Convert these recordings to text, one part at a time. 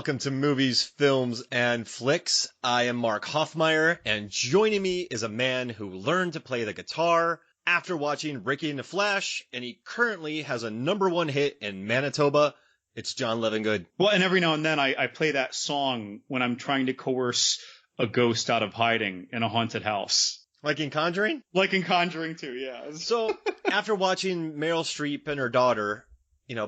welcome to Movies, Films, and Flicks. I am Mark Hoffmeyer, and joining me is a man who learned to play the guitar after watching Ricky and the Flash, and he currently has a #1 hit in Manitoba. It's John Levingood. Well, and every now and then I play that song when I'm trying to coerce a ghost out of hiding in a haunted house. Like in Conjuring? Like in Conjuring 2, yeah. So, after watching Meryl Streep and her daughter,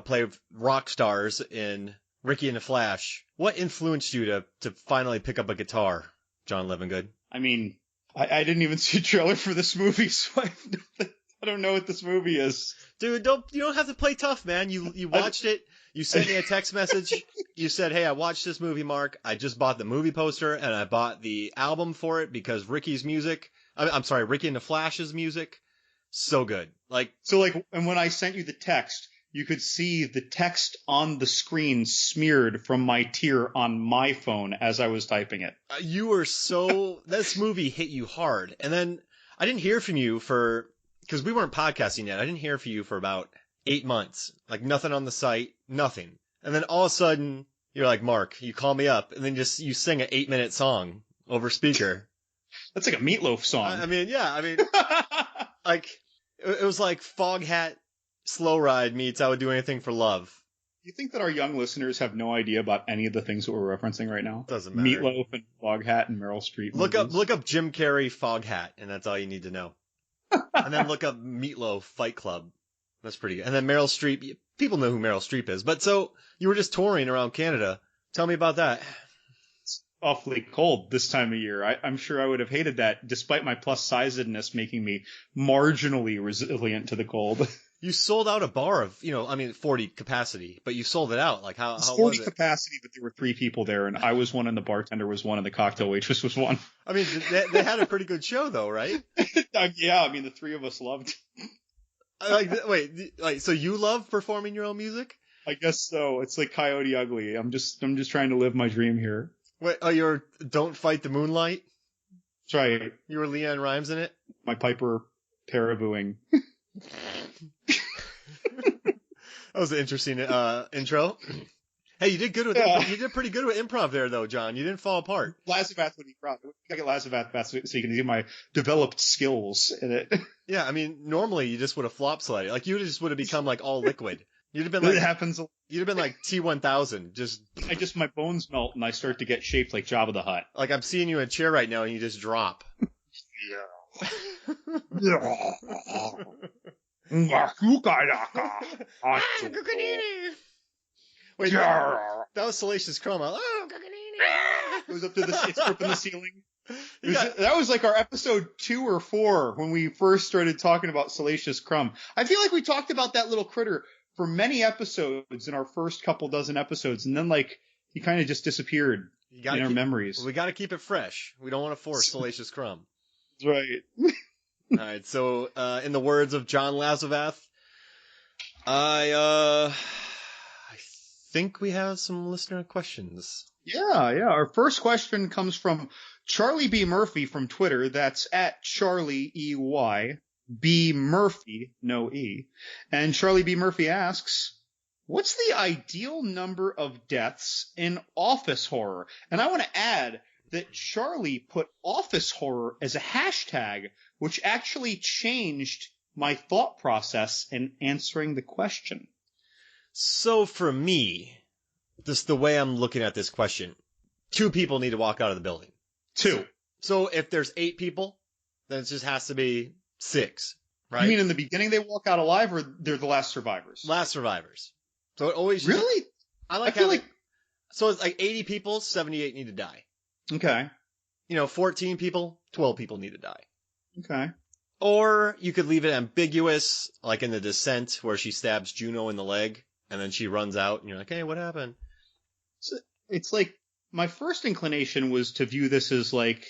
play rock stars in Ricky and the Flash, what influenced you to finally pick up a guitar, John Levingood? I mean, I didn't even see a trailer for this movie, so I don't know what this movie is. Dude, you don't have to play tough, man. You watched it. You sent me a text message. You said, hey, I watched this movie, Mark. I just bought the movie poster and I bought the album for it because Ricky and the Flash's music, so good. And when I sent you the text, you could see the text on the screen smeared from my tear on my phone as I was typing it. You were this movie hit you hard. And then I didn't hear from you because we weren't podcasting yet. I didn't hear from you for about 8 months. Like nothing on the site, nothing. And then all of a sudden you're like, Mark, you call me up and then you sing an 8-minute song over speaker. That's like a Meatloaf song. Like it was like Foghat Slow Ride meets I Would Do Anything for Love. You think that our young listeners have no idea about any of the things that we're referencing right now? Doesn't matter. Meatloaf and Foghat and Meryl Streep. Look up Jim Carrey Foghat, and that's all you need to know. And then look up Meatloaf Fight Club. That's pretty good. And then Meryl Streep. People know who Meryl Streep is. But so you were just touring around Canada. Tell me about that. It's awfully cold this time of year. I'm sure I would have hated that, despite my plus-sizedness making me marginally resilient to the cold. You sold out a bar of, 40 capacity, but you sold it out. Like how was it? 40 capacity, but there were 3 people there, and I was one, and the bartender was one, and the cocktail waitress was one. I mean, they had a pretty good show, though, right? Yeah, the 3 of us loved. So you love performing your own music? I guess so. It's like Coyote Ugly. I'm just trying to live my dream here. Wait, you're Don't Fight the Moonlight? That's right. You were Leanne Rimes in it? My Piper parabooing. That was an interesting intro. Hey, you did good with you did pretty good with improv there, though, John. You didn't fall apart. Lazavat would be proud. I get Lazavat so you can see my developed skills in it. Yeah, I mean, normally you just would have flop slided. Like you just would have become like all liquid. You'd have been like it happens. You'd have been like T-1000. My bones melt and I start to get shaped like Jabba the Hutt. Like I'm seeing you in a chair right now and you just drop. Yeah. Wait, that was Salacious Crumb. It was up to it's gripping the ceiling. That was like our episode 2 or 4 when we first started talking about Salacious Crumb. I feel like we talked about that little critter for many episodes in our first couple dozen episodes, and then he kind of just disappeared in our memories. We got to keep it fresh. We don't want to force Salacious Crumb. That's right. All right, so in the words of John Lazavath, I think we have some listener questions. Yeah. Our first question comes from Charlie B. Murphy from Twitter. That's at Charlie EY B. Murphy, no E. And Charlie B. Murphy asks, what's the ideal number of deaths in office horror? And I want to add that Charlie put office horror as a hashtag, which actually changed my thought process in answering the question. So for me, the way I'm looking at this question, 2 people need to walk out of the building. 2. So if there's 8 people, then it just has to be 6, right? You mean in the beginning they walk out alive, or they're the last survivors? Last survivors. So it always... Really? I feel like... So it's like 80 people, 78 need to die. Okay. 14 people, 12 people need to die. Okay. Or you could leave it ambiguous, like in The Descent, where she stabs Juno in the leg, and then she runs out, and you're like, hey, what happened? So it's like, my first inclination was to view this as like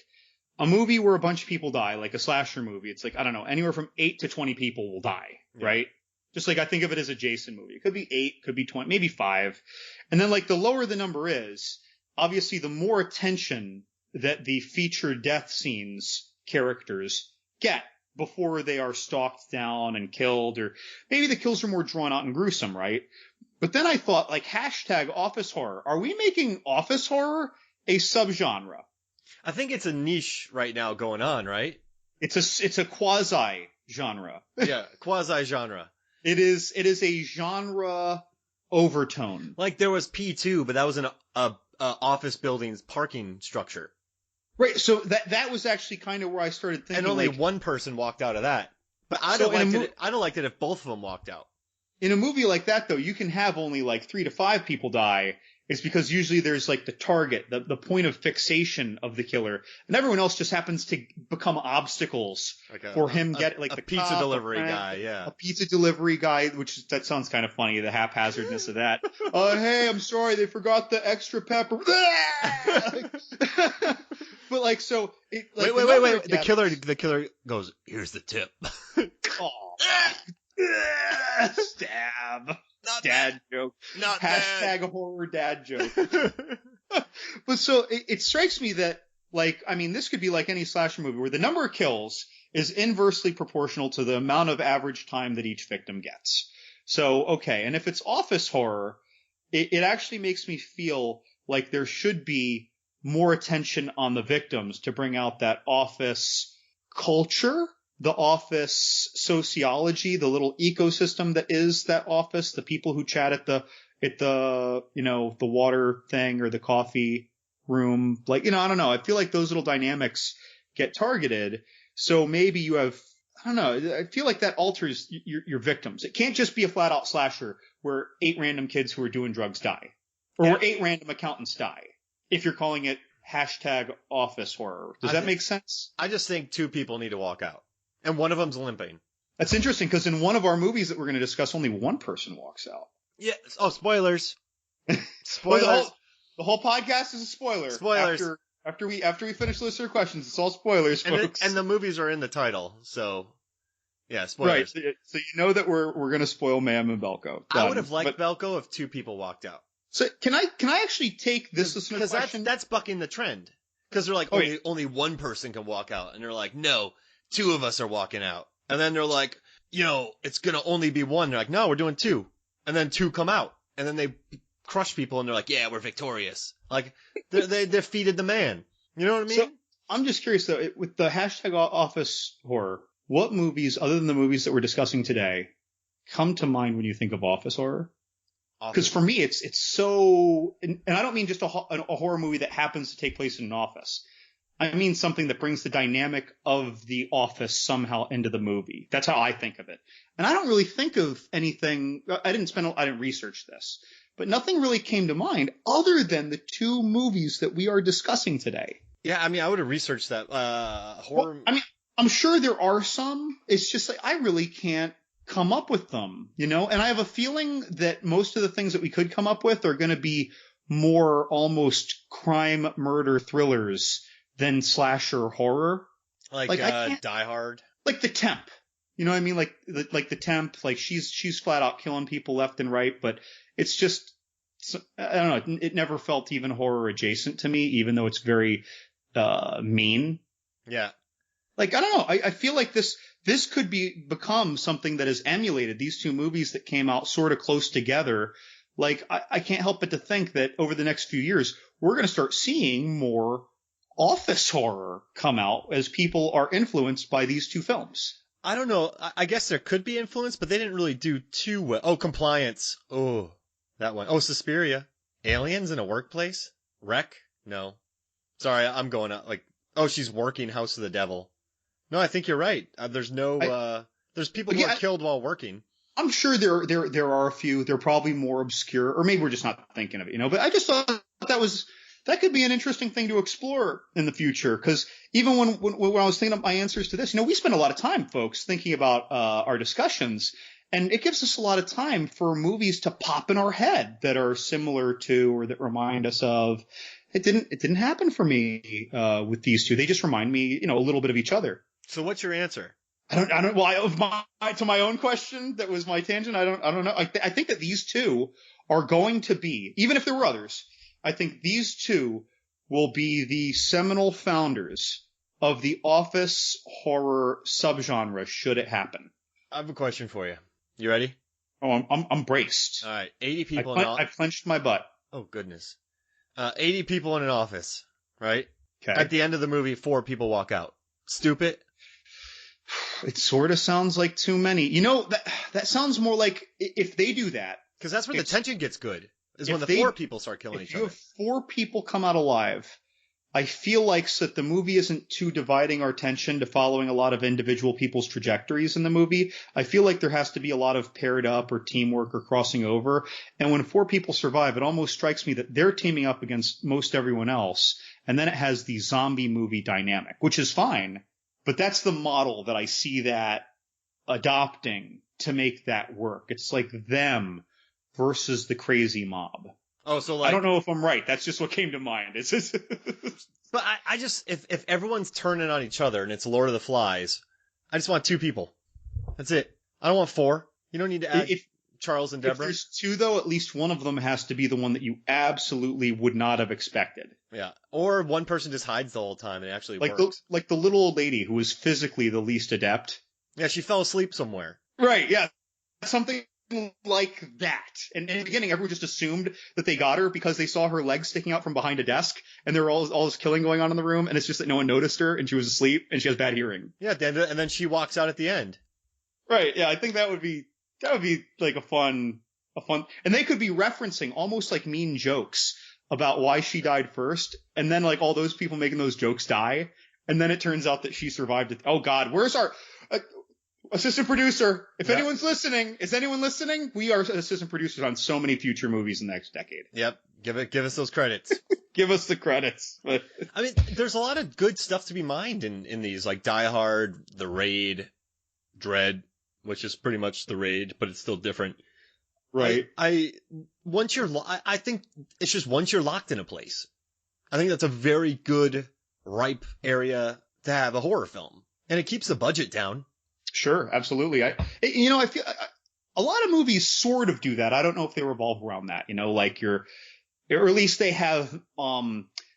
a movie where a bunch of people die, like a slasher movie. It's like, I don't know, anywhere from 8 to 20 people will die, right? Just like I think of it as a Jason movie. It could be 8, could be 20, maybe 5. And then the lower the number is, obviously the more attention that the feature death scenes characters get before they are stalked down and killed, or maybe the kills are more drawn out and gruesome, right? But then I thought, like, hashtag office horror. Are we making office horror a subgenre? I think it's a niche right now going on, right? It's a quasi genre. Yeah, quasi genre. It is a genre overtone. Like there was P2, but that was a office building's parking structure. Right. So that was actually kind of where I started thinking. And only like, one person walked out of that. But I So don't in a like it. I don't like it if both of them walked out. in a movie like that, though, you can have only like 3 to 5 people die. It's because usually there's like the target, the point of fixation of the killer, and everyone else just happens to become obstacles for him get like a the pizza cop, delivery friend, guy, yeah. a pizza delivery guy, which that sounds kind of funny, the haphazardness of that. Hey, I'm sorry, they forgot the extra pepper. But like, so it, like, wait. The killer goes, "Here's the tip." Oh. Stab. Not Dad joke. Not Hashtag horror dad joke. But so it strikes me that, like, I mean, this could be like any slasher movie where the number of kills is inversely proportional to the amount of average time that each victim gets. So, okay. And if it's office horror, it actually makes me feel like there should be more attention on the victims to bring out that office culture, the office sociology, the little ecosystem that is that office, the people who chat at the, the water thing or the coffee room. Like, I don't know. I feel like those little dynamics get targeted. So maybe you have, I don't know. I feel like that alters your victims. It can't just be a flat out slasher where 8 random kids who are doing drugs die, or where 8 random accountants die. If you're calling it hashtag office horror. Does that make sense? I just think 2 people need to walk out. And one of them's limping. That's interesting because in one of our movies that we're going to discuss, only one person walks out. Yeah. Oh, spoilers. Spoilers. Well, the whole podcast is a spoiler. Spoilers. After we finish listener questions, it's all spoilers, folks. And the movies are in the title, so yeah, spoilers. Right. So you know that we're going to spoil Mayhem and Belko. I would have liked Belko if 2 people walked out. So can I actually take this listener question? Because that's bucking the trend. Because they're like, only one person can walk out, and they're like, no, 2 of us are walking out. And then they're like, it's gonna only be 1. They're like, no, we're doing 2. And then 2 come out, and then they crush people, and they're like, yeah, we're victorious. Like they defeated the man. You know what I mean? So I'm just curious though, with the hashtag office horror, what movies other than the movies that we're discussing today come to mind when you think of office horror? Because for me, it's so, and I don't mean just a horror movie that happens to take place in an office. I mean something that brings the dynamic of the office somehow into the movie. That's how I think of it. And I don't really think of anything. I didn't research this, but nothing really came to mind other than the 2 movies that we are discussing today. Yeah, I mean, I would have researched that horror. Well, I mean, I'm sure there are some. It's just like I really can't come up with them, and I have a feeling that most of the things that we could come up with are going to be more almost crime murder thrillers than slasher horror. Like Die Hard. Like The Temp. You know what I mean? Like The Temp, like she's flat out killing people left and right, but it's just, I don't know, it never felt even horror adjacent to me, even though it's very mean. Yeah. Like, I don't know. I feel like this could become something that is emulated. These 2 movies that came out sort of close together. Like, I can't help but to think that over the next few years, we're going to start seeing more office horror come out as people are influenced by these 2 films. I don't know. I guess there could be influence, but they didn't really do too well. Oh, Compliance. Oh, that one. Oh, Suspiria. Aliens in a Workplace? Wreck? No. Sorry, I'm going out. Like, oh, she's working House of the Devil. No, I think you're right. There's people who are killed while working. I'm sure there are a few. They're probably more obscure, or maybe we're just not thinking of it, but I just thought that could be an interesting thing to explore in the future. Because even when I was thinking of my answers to this, we spend a lot of time, folks, thinking about our discussions, and it gives us a lot of time for movies to pop in our head that are similar to or that remind us of. It didn't happen for me with these 2. They just remind me, a little bit of each other. So what's your answer? I don't. Well, to my own question, that was my tangent. I don't know. I think that these 2 are going to be, even if there were others, I think these 2 will be the seminal founders of the office horror subgenre should it happen. I have a question for you. You ready? Oh, I'm braced. All right, 80 people in I clenched my butt. Oh goodness. 80 people in an office, right? Okay. At the end of the movie, 4 people walk out. Stupid. It sort of sounds like too many. You know, that sounds more like if they do that. Because that's where the tension gets good, is when the they, 4 people start killing each If you other. have 4 people come out alive, I feel like so that the movie isn't too dividing our attention to following a lot of individual people's trajectories in the movie. I feel like there has to be a lot of paired up or teamwork or crossing over. And when 4 people survive, it almost strikes me that they're teaming up against most everyone else. And then it has the zombie movie dynamic, which is fine. But that's the model that I see that adopting to make that work. It's like them versus the crazy mob. Oh, so like I don't know if I'm right. That's just what came to mind. It's just But I just if everyone's turning on each other and it's Lord of the Flies, I just want 2 people. That's it. I don't want 4. You don't need to add Charles and Deborah. If there's 2 though, at least one of them has to be the one that you absolutely would not have expected. Yeah. Or one person just hides the whole time and it actually works. Like the little old lady who was physically the least adept. Yeah, she fell asleep somewhere. Right, yeah. Something like that. And in the beginning, everyone just assumed that they got her because they saw her legs sticking out from behind a desk and there were all this killing going on in the room, and it's just that no one noticed her and she was asleep and she has bad hearing. Yeah, and then she walks out at the end. Right, yeah, I think that would be like a fun, and they could be referencing almost like mean jokes about why she died first, and then like all those people making those jokes die, and then it turns out that she survived it. Oh God, where's our assistant producer? If anyone's listening, is anyone listening? We are assistant producers on so many future movies in the next decade. Yep, give us those credits. Give us the credits. I mean, there's a lot of good stuff to be mined in these, like Die Hard, The Raid, Dread, which is pretty much The Raid, but it's still different. Right. I think it's just once you're locked in a place, I think that's a very good, ripe area to have a horror film. And it keeps the budget down. Sure, absolutely. I feel a lot of movies sort of do that. I don't know if they revolve around that, like or at least they have,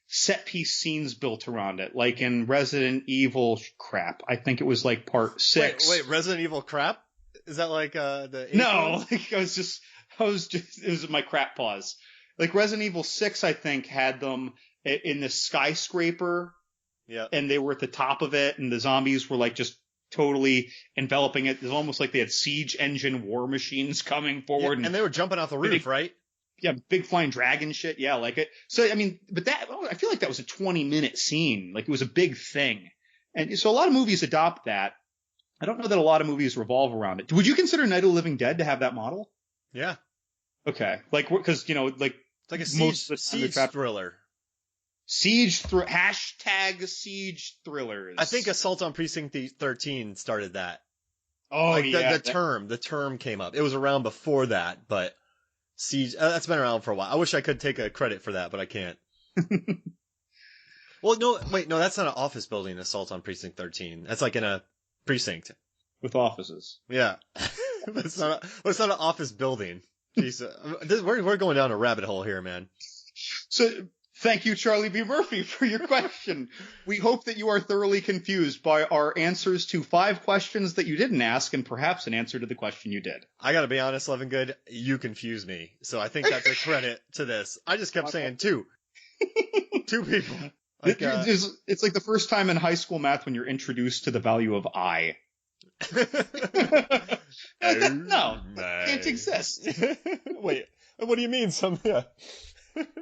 set piece scenes built around it, like in Resident Evil crap. I think it was like part 6. Wait, Resident Evil crap? Is that like the No, like it was my crap pause. Like Resident Evil 6, I think, had them in this skyscraper. Yeah. And they were at the top of it, and the zombies were like just totally enveloping it. It was almost like they had siege engine war machines coming forward. Yeah, and they were jumping off the roof, right? Yeah, big flying dragon shit. Yeah, like it. So, I mean, but I feel like that was a 20-minute scene. Like it was a big thing. And so a lot of movies adopt that. I don't know that a lot of movies revolve around it. Would you consider Night of the Living Dead to have that model? Yeah. Okay. Like, because, like. It's like a siege thriller. Hashtag siege thrillers. I think Assault on Precinct 13 started that. Oh, like yeah. The term came up. It was around before that, but siege, that's been around for a while. I wish I could take a credit for that, but I can't. Well, no, that's not an office building, Assault on Precinct 13. That's like in a precinct. With offices. Yeah. But it's not an office building. Jeez, we're going down a rabbit hole here, man. So, thank you, Charlie B. Murphy, for your question. We hope that you are thoroughly confused by our answers to 5 questions that you didn't ask, and perhaps an answer to the question you did. I gotta be honest, Levingood, you confused me. So I think that's a credit to this. I just kept saying 2. 2 people. Like, it's like the first time in high school math when you're introduced to the value of I. No, can't exist. Wait, what do you mean? Yeah.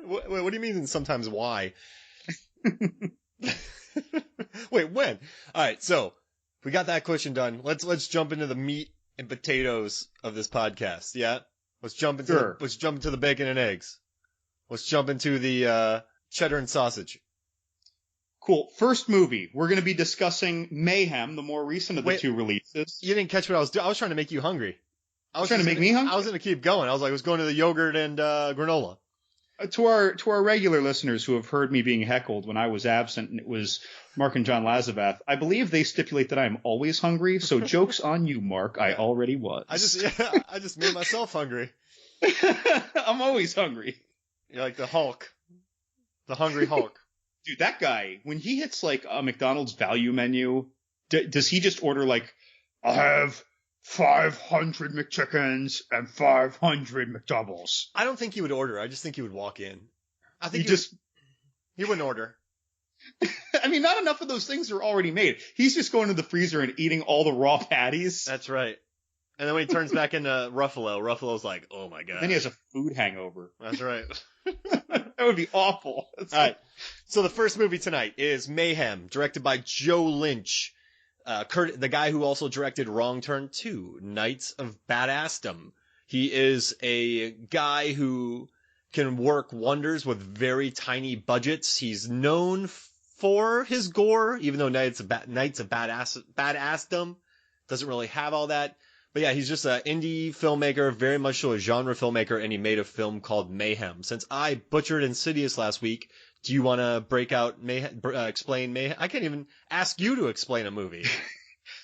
What do you mean sometimes why? Wait, when? All right, so we got that question done. Let's jump into the meat and potatoes of this podcast. Yeah, let's jump into the bacon and eggs. Let's jump into the cheddar and sausage. Cool. First movie, we're going to be discussing Mayhem, the more recent of the 2 releases. You didn't catch what I was doing. I was trying to make you hungry. I was trying to make me hungry? I was going to keep going. I was going to the yogurt and granola. To our regular listeners who have heard me being heckled when I was absent and it was Mark and John Lazabath, I believe they stipulate that I am always hungry, so joke's on you, Mark. I already was. I just made myself hungry. I'm always hungry. You're like the Hulk. The hungry Hulk. Dude, that guy, when he hits like a McDonald's value menu, does he just order like, I'll have 500 McChickens and 500 McDoubles. I don't think he would order. I just think he would walk in. I think he wouldn't order. I mean, not enough of those things are already made. He's just going to the freezer and eating all the raw patties. That's right. And then when he turns back into Ruffalo's like, oh my god. Then he has a food hangover. That's right. That would be awful. All right. So the first movie tonight is Mayhem, directed by Joe Lynch. The guy who also directed Wrong Turn 2, Knights of Badassdom. He is a guy who can work wonders with very tiny budgets. He's known for his gore, even though Knights of Badassdom doesn't really have all that. But yeah, he's just an indie filmmaker, very much so a genre filmmaker, and he made a film called Mayhem. Since I butchered Insidious last week, do you want to break out Mayhem, explain Mayhem? I can't even ask you to explain a movie.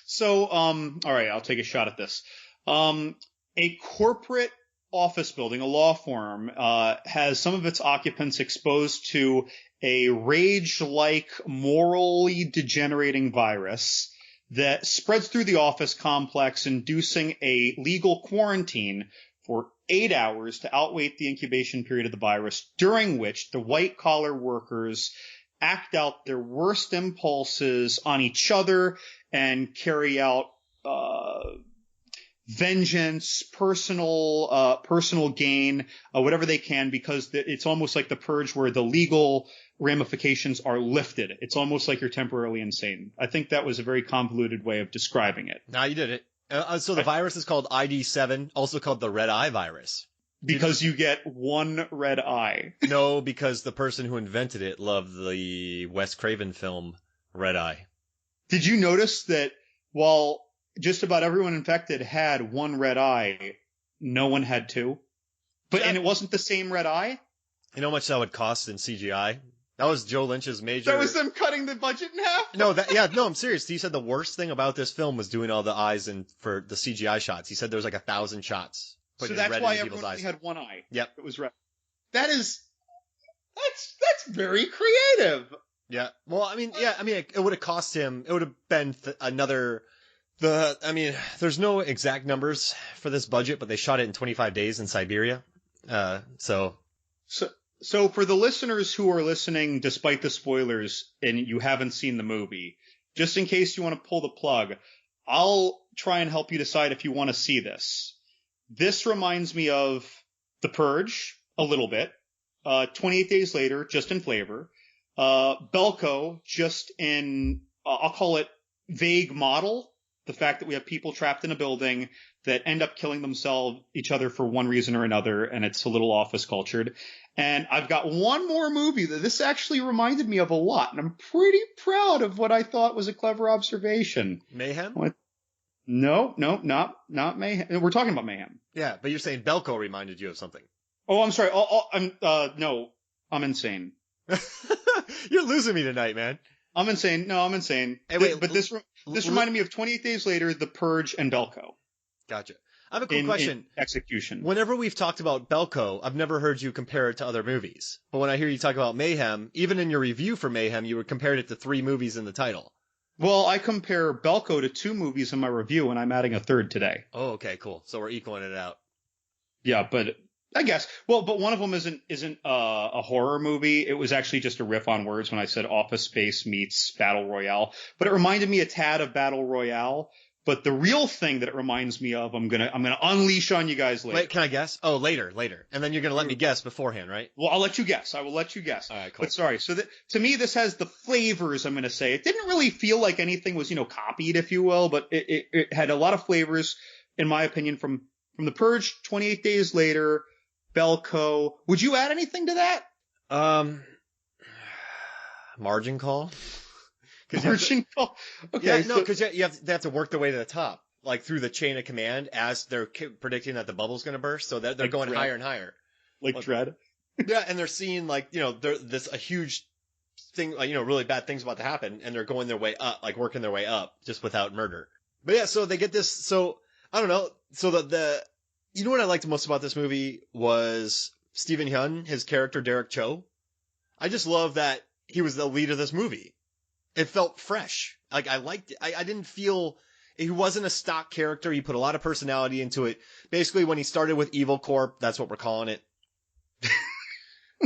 So, all right, I'll take a shot at this. A corporate office building, a law firm, has some of its occupants exposed to a rage-like, morally degenerating virus that spreads through the office complex, inducing a legal quarantine for 8 hours to outwait the incubation period of the virus, during which the white-collar workers act out their worst impulses on each other and carry out vengeance, personal gain, whatever they can, because it's almost like the purge where the legal ramifications are lifted. It's almost like you're temporarily insane. I think that was a very convoluted way of describing it. Now you did it. So the virus is called ID7, also called the red eye virus. Because you get one red eye. No, because the person who invented it loved the Wes Craven film Red Eye. Did you notice that while just about everyone infected had one red eye, no one had two? And it wasn't the same red eye? You know how much that would cost in CGI? That was Joe Lynch's major... That was them cutting the budget in half? No, I'm serious. He said the worst thing about this film was doing all the eyes and for the CGI shots. He said there was like 1,000 shots. So that's why everyone only had one eye. Yep. It was red. That's very creative. Yeah. Well, it would have cost him, it would have been there's no exact numbers for this budget, but they shot it in 25 days in Siberia. So for the listeners who are listening, despite the spoilers, and you haven't seen the movie, just in case you want to pull the plug, I'll try and help you decide if you want to see this. This reminds me of The Purge a little bit. 28 Days Later, just in flavor. Belko, just in, I'll call it vague model. The fact that we have people trapped in a building that end up killing each other for one reason or another, and it's a little office cultured. And I've got one more movie that this actually reminded me of a lot, and I'm pretty proud of what I thought was a clever observation. Mayhem? No, not Mayhem. We're talking about Mayhem. Yeah, but you're saying Belko reminded you of something. Oh, I'm sorry. No, I'm insane. You're losing me tonight, man. I'm insane. No, I'm insane. Hey, wait, but this reminded me of 28 Days Later, The Purge, and Belko. Gotcha. I have a quick question. In execution. Whenever we've talked about Belko, I've never heard you compare it to other movies. But when I hear you talk about Mayhem, even in your review for Mayhem, you compared it to 3 movies in the title. Well, I compare Belko to 2 movies in my review, and I'm adding a third today. Oh, okay, cool. So we're equaling it out. Yeah, but I guess. Well, but one of them isn't a horror movie. It was actually just a riff on words when I said Office Space meets Battle Royale. But it reminded me a tad of Battle Royale. But the real thing that it reminds me of, I'm gonna unleash on you guys later. Wait, can I guess? Oh, later. And then you're gonna let me guess beforehand, right? Well, I'll let you guess. I will let you guess. All right, cool. But sorry. So to me, this has the flavors, I'm gonna say. It didn't really feel like anything was, copied, if you will, but it had a lot of flavors, in my opinion, from The Purge, 28 Days Later, Belko. Would you add anything to that? Margin call? Margin call? Okay. Yeah, no, because they have to work their way to the top, like through the chain of command as they're predicting that the bubble's going to burst, so that they're going higher and higher. Like Dread? Yeah, and they're seeing, a huge thing, really bad things about to happen, and they're going their way up, like working their way up, just without murder. But yeah, so they get this, so, I don't know, so you know what I liked most about this movie was Stephen Hyun, his character Derek Cho. I just love that he was the lead of this movie. It felt fresh. Like, I liked it. I didn't feel he wasn't a stock character. He put a lot of personality into it. Basically, when he started with Evil Corp, that's what we're calling it.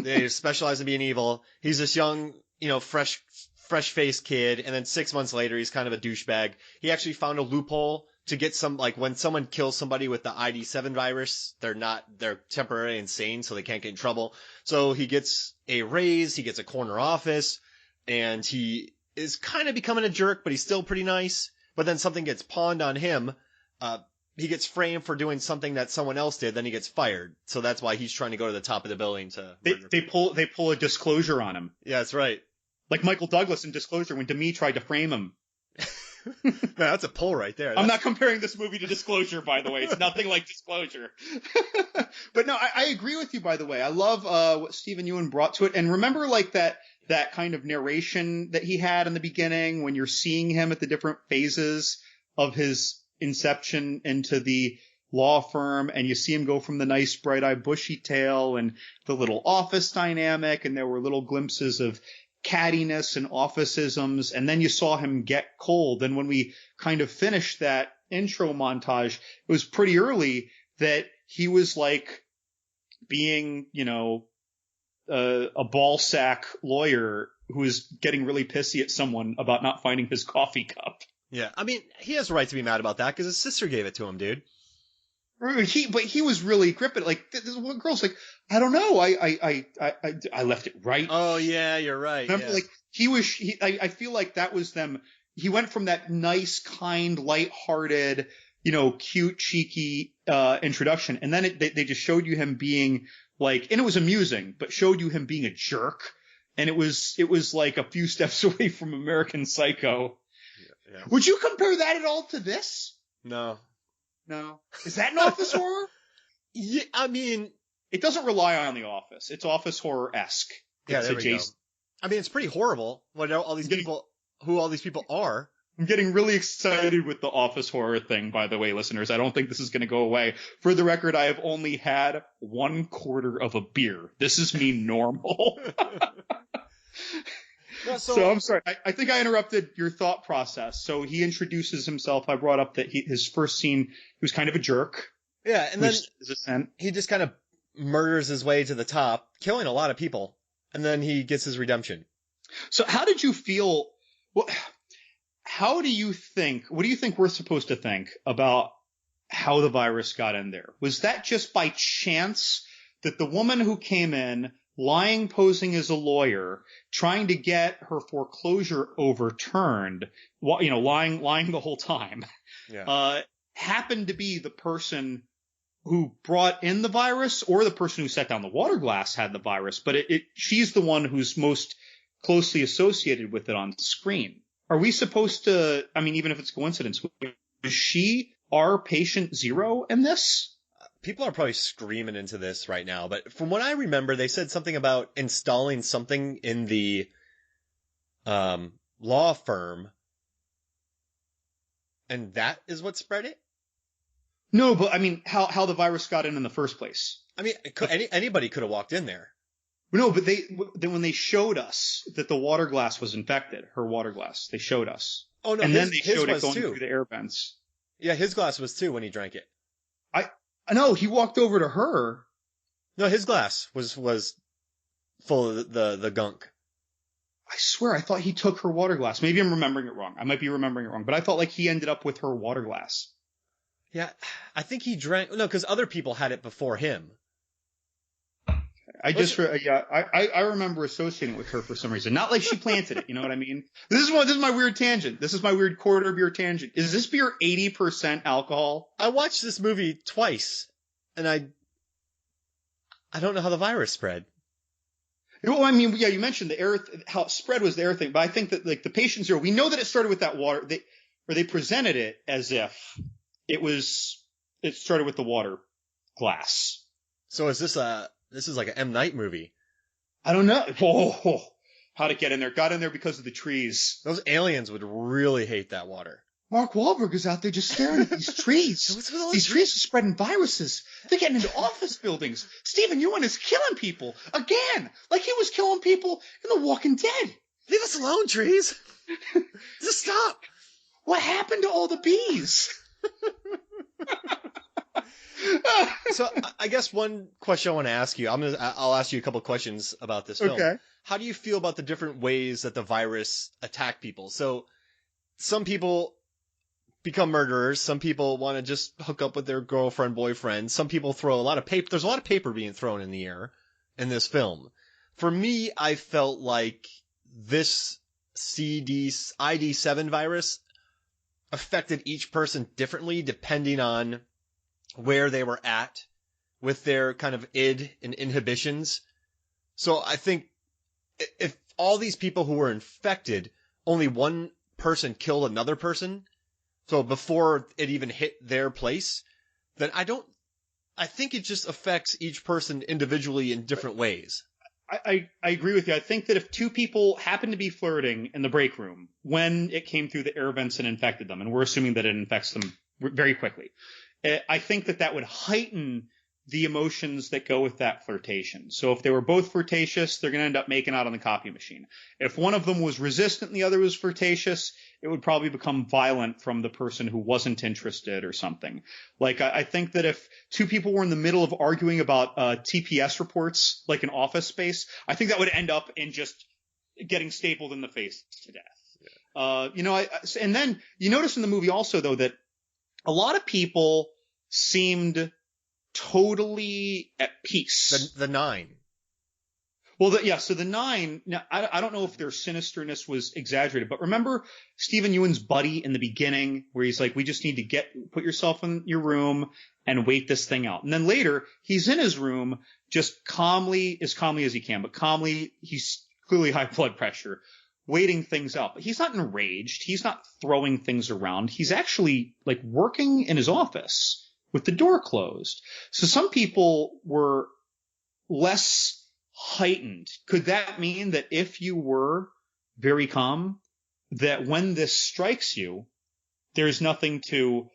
They specialize in being evil. He's this young, fresh-faced kid, and then 6 months later, he's kind of a douchebag. He actually found a loophole to get some, like, when someone kills somebody with the ID7 virus, they're temporarily insane, so they can't get in trouble. So he gets a raise, he gets a corner office, and he is kind of becoming a jerk, but he's still pretty nice. But then something gets pawned on him. He gets framed for doing something that someone else did. Then he gets fired. So that's why he's trying to go to the top of the building to. They pull a Disclosure on him. Yeah, that's right. Like Michael Douglas in Disclosure when Demi tried to frame him. Man, that's a pull right there. I'm not comparing this movie to Disclosure, by the way. It's nothing like Disclosure. But no, I agree with you, by the way. I love what Stephen Ewan brought to it. And remember, like, that kind of narration that he had in the beginning when you're seeing him at the different phases of his inception into the law firm, and you see him go from the nice bright-eyed bushy tail and the little office dynamic, and there were little glimpses of cattiness and officeisms, and then you saw him get cold. And when we kind of finished that intro montage, it was pretty early that he was like being, a ball sack lawyer who is getting really pissy at someone about not finding his coffee cup. Yeah, I mean, he has a right to be mad about that because his sister gave it to him, dude. But he was really gripping. Like, this one girl's like, I don't know, I left it right. Oh yeah, you're right. Remember, yeah. Like I feel like that was them. He went from that nice, kind, lighthearted, cute, cheeky introduction, and then they just showed you him being like, and it was amusing, but showed you him being a jerk, and it was like a few steps away from American Psycho. Yeah. Would you compare that at all to this? No. Is that an office horror? Yeah, I mean, it doesn't rely on The Office. It's office horror-esque. Yeah, there we go. I mean, it's pretty horrible what all these people, who all these people are. I'm getting really excited with the office horror thing, by the way, listeners. I don't think this is going to go away. For the record, I have only had 1/4 of a beer. This is me normal. Yeah, so I'm sorry. I think I interrupted your thought process. So he introduces himself. I brought up that his first scene, he was kind of a jerk. Yeah, and then he just kind of murders his way to the top, killing a lot of people, and then he gets his redemption. So how did you feel? What do you think we're supposed to think about how the virus got in there? Was that just by chance that the woman who came in, lying, posing as a lawyer, trying to get her foreclosure overturned, lying the whole time, happened to be the person who brought in the virus, or the person who set down the water glass had the virus, but she's the one who's most closely associated with it on screen? Are we supposed to, I mean, even if it's coincidence, is she our patient zero in this? People are probably screaming into this right now, but from what I remember, they said something about installing something in the law firm, and that is what spread it? No, but I mean, how the virus got in the first place. I mean, anybody could have walked in there. No, but when they showed us that the water glass was infected, her water glass, they showed us. Oh no, and then they showed it going through the air vents. Yeah, his glass was too when he drank it. No, he walked over to her. No, his glass was full of the gunk. I swear, I thought he took her water glass. Maybe I'm remembering it wrong. I might be remembering it wrong, but I felt like he ended up with her water glass. Yeah, I think he drank. No, because other people had it before him. I remember associating with her for some reason. Not like she planted it, you know what I mean? This is my weird tangent. This is my weird quarter beer tangent. Is this beer 80% alcohol? I watched this movie twice, and I don't know how the virus spread. Well, I mean, yeah, you mentioned the air, how it spread was the air thing, but I think that like the patient zero, we know that it started with that water. They presented it as if it started with the water glass. So is this like an M. Night movie? I don't know. Oh, how to get in there. Got in there because of the trees. Those aliens would really hate that water. Mark Wahlberg is out there just staring at these trees. These trees are spreading viruses. They're getting into office buildings. Stephen Ewan is killing people again, like he was killing people in The Walking Dead. Leave us alone, trees. Just stop. What happened to all the bees? So I guess one question I want to ask you, I'll ask you a couple questions about this film. Okay. How do you feel about the different ways that the virus attack people? So some people become murderers. Some people want to just hook up with their girlfriend, boyfriend. Some people throw a lot of paper. There's a lot of paper being thrown in the air in this film. For me, I felt like this ID7 virus affected each person differently depending on where they were at with their kind of id and inhibitions. So I think if all these people who were infected, only one person killed another person, so before it even hit their place, then I think it just affects each person individually in different ways. I agree with you. I think that if two people happen to be flirting in the break room when it came through the air vents and infected them, and we're assuming that it infects them very quickly, I think that would heighten the emotions that go with that flirtation. So if they were both flirtatious, they're going to end up making out on the copy machine. If one of them was resistant and the other was flirtatious, it would probably become violent from the person who wasn't interested or something. Like, I think that if two people were in the middle of arguing about TPS reports, like in Office Space, I think that would end up in just getting stapled in the face to death. Yeah. And then you notice in the movie also, though, that a lot of people seemed totally at peace. The nine. Well, so the nine, now, I don't know if their sinisterness was exaggerated, but remember Stephen Ewan's buddy in the beginning where he's like, we just need to put yourself in your room and wait this thing out. And then later he's in his room just as calmly as he can, but calmly, he's clearly high blood pressure, waiting things out. But he's not enraged. He's not throwing things around. He's actually like working in his office with the door closed. So some people were less heightened. Could that mean that if you were very calm, that when this strikes you, there's nothing to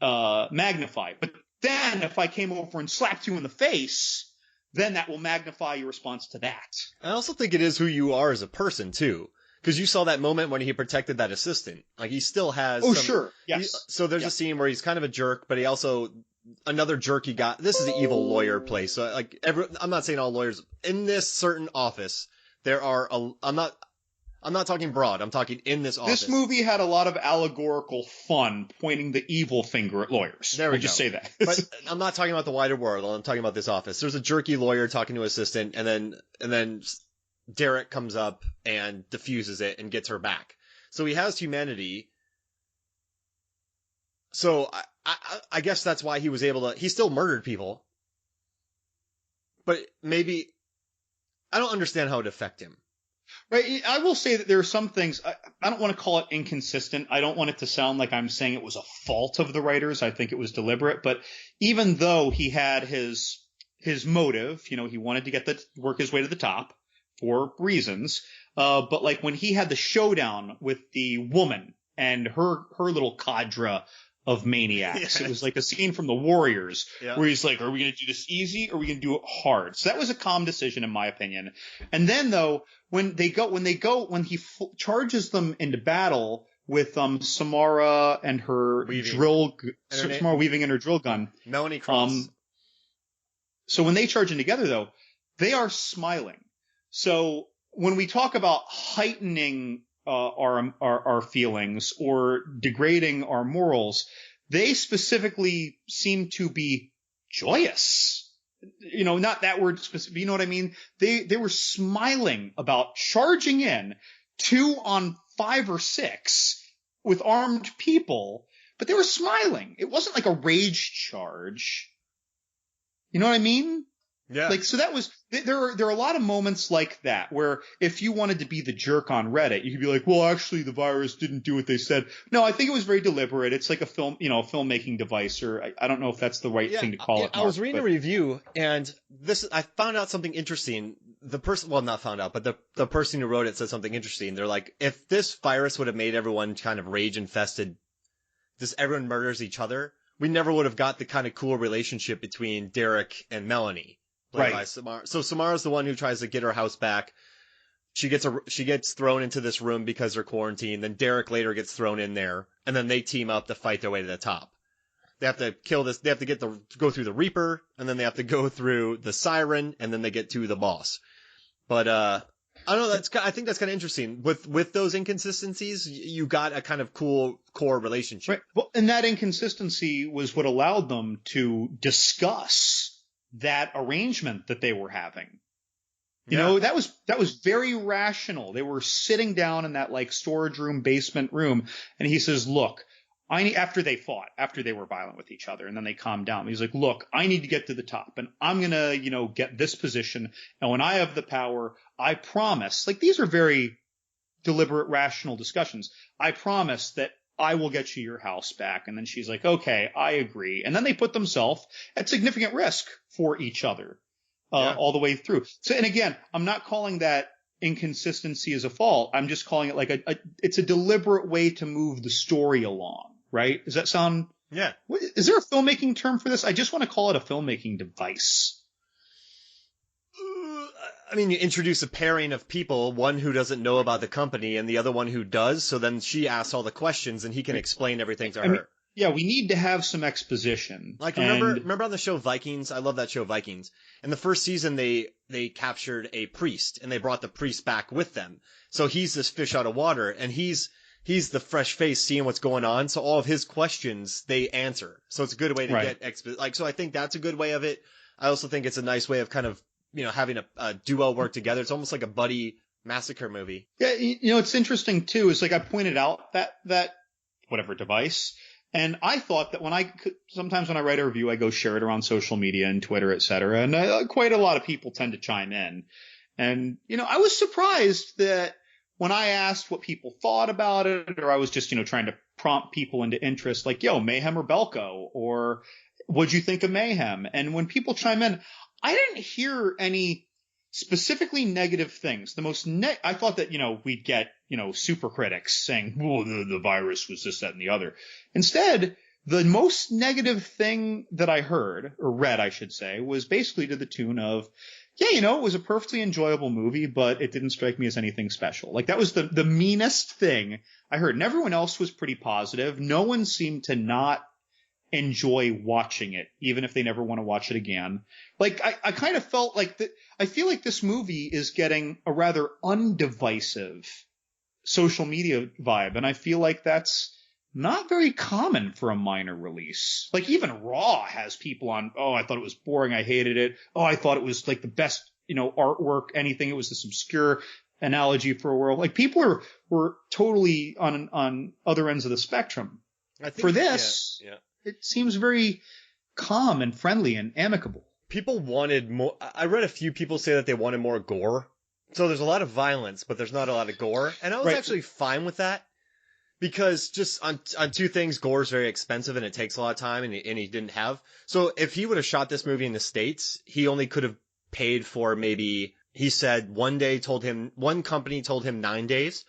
magnify? But then if I came over and slapped you in the face, then that will magnify your response to that. I also think it is who you are as a person, too. Because you saw that moment when he protected that assistant. Like, he still has... Oh, sure. Yes. So there's a scene where he's kind of a jerk, but he also... Another jerk he got... This is an evil lawyer place. So, like, I'm not saying all lawyers... In this certain office, there are... I'm not talking broad. I'm talking in this office. This movie had a lot of allegorical fun pointing the evil finger at lawyers. There we go. Just say that. But I'm not talking about the wider world. I'm talking about this office. There's a jerky lawyer talking to an assistant, and then Derek comes up and diffuses it and gets her back. So he has humanity. So I guess that's why he was able to... He still murdered people. But maybe... I don't understand how it affected him. Right. I will say that there are some things, I don't want to call it inconsistent. I don't want it to sound like I'm saying it was a fault of the writers. I think it was deliberate. But even though he had his motive, he wanted to work his way to the top for reasons. But like when he had the showdown with the woman and her little cadre of maniacs, yes. It was like a scene from The Warriors where he's like, are we going to do this easy or are we going to do it hard? So that was a calm decision in my opinion. And then though, when he charges them into battle with Samara and her Samara Weaving and her drill gun. Melanie Cross. So when they charge in together though, they are smiling. So when we talk about heightening our feelings or degrading our morals, they specifically seem to be joyous. Not that word specific, you know what I mean? They were smiling about charging in 2 on 5 or 6 with armed people, but they were smiling. It wasn't like a rage charge. You know what I mean? Yeah. Like, so that was, there are a lot of moments like that where if you wanted to be the jerk on Reddit, you could be like, well, actually the virus didn't do what they said. No, I think it was very deliberate. It's like a film, a filmmaking device, or I don't know if that's the right thing to call it. I was reading a review and I found out something interesting. The person, well, not found out, but the person who wrote it said something interesting. They're like, if this virus would have made everyone kind of rage infested, everyone murders each other, we never would have got the kind of cool relationship between Derek and Melanie. Right. By Samara. So Samara's the one who tries to get her house back. She gets thrown into this room because they're quarantined. Then Derek later gets thrown in there and then they team up to fight their way to the top. They have to kill this. They have to go through the Reaper, and then they have to go through the Siren, and then they get to the boss. But I don't know. I think that's kind of interesting. With those inconsistencies, you got a kind of cool core relationship. Right. Well, and that inconsistency was what allowed them to discuss that arrangement that they were having. You know, that was very rational. They were sitting down in that like storage room, basement room, and he says, "Look, after they fought, after they were violent with each other, and then they calmed down. He's like, look, I need to get to the top, and I'm gonna, get this position, and when I have the power, I promise." Like, these are very deliberate, rational discussions. "I promise that I will get you your house back." And then she's like, "Okay, I agree." And then they put themselves at significant risk for each other. All the way through. So, and again, I'm not calling that inconsistency as a fault. I'm just calling it like it's a deliberate way to move the story along, right? Does that sound? Yeah. Is there a filmmaking term for this? I just want to call it a filmmaking device. I mean, you introduce a pairing of people, one who doesn't know about the company and the other one who does. So then she asks all the questions and he can explain everything to her. Yeah, we need to have some exposition. Like, remember on the show Vikings? I love that show Vikings. In the first season, they captured a priest and they brought the priest back with them. So he's this fish out of water and he's the fresh face seeing what's going on. So all of his questions, they answer. So it's a good way to get so I think that's a good way of it. I also think it's a nice way of kind of, having a duo work together. It's almost like a buddy massacre movie. Yeah. It's interesting too, is like I pointed out that whatever device. And I thought that sometimes when I write a review, I go share it around social media and Twitter, et cetera. And quite a lot of people tend to chime in. And, I was surprised that when I asked what people thought about it, or I was just, trying to prompt people into interest, like, yo, Mayhem or Belko, or what'd you think of Mayhem? And when people chime in, I didn't hear any specifically negative things. The most I thought that, we'd get, super critics saying, well, the virus was this, that, and the other. Instead, the most negative thing that I heard, or read, I should say, was basically to the tune of, yeah, it was a perfectly enjoyable movie, but it didn't strike me as anything special. Like, that was the meanest thing I heard. And everyone else was pretty positive. No one seemed to not enjoy watching it, even if they never want to watch it again. Like, I kind of felt like I feel like this movie is getting a rather undivisive social media vibe, and I feel like that's not very common for a minor release. Like, even Raw has people on, "Oh, I thought it was boring, I hated it. Oh, I thought it was like the best, artwork, anything. It was this obscure analogy for a world." Like, people were totally on other ends of the spectrum. I think, for this, it seems very calm and friendly and amicable. People wanted more. I read a few people say that they wanted more gore. So there's a lot of violence, but there's not a lot of gore. And I was actually fine with that. Because just on two things, gore is very expensive and it takes a lot of time and he didn't have. So if he would have shot this movie in the States, he only could have paid for maybe, he said one company told him 9 days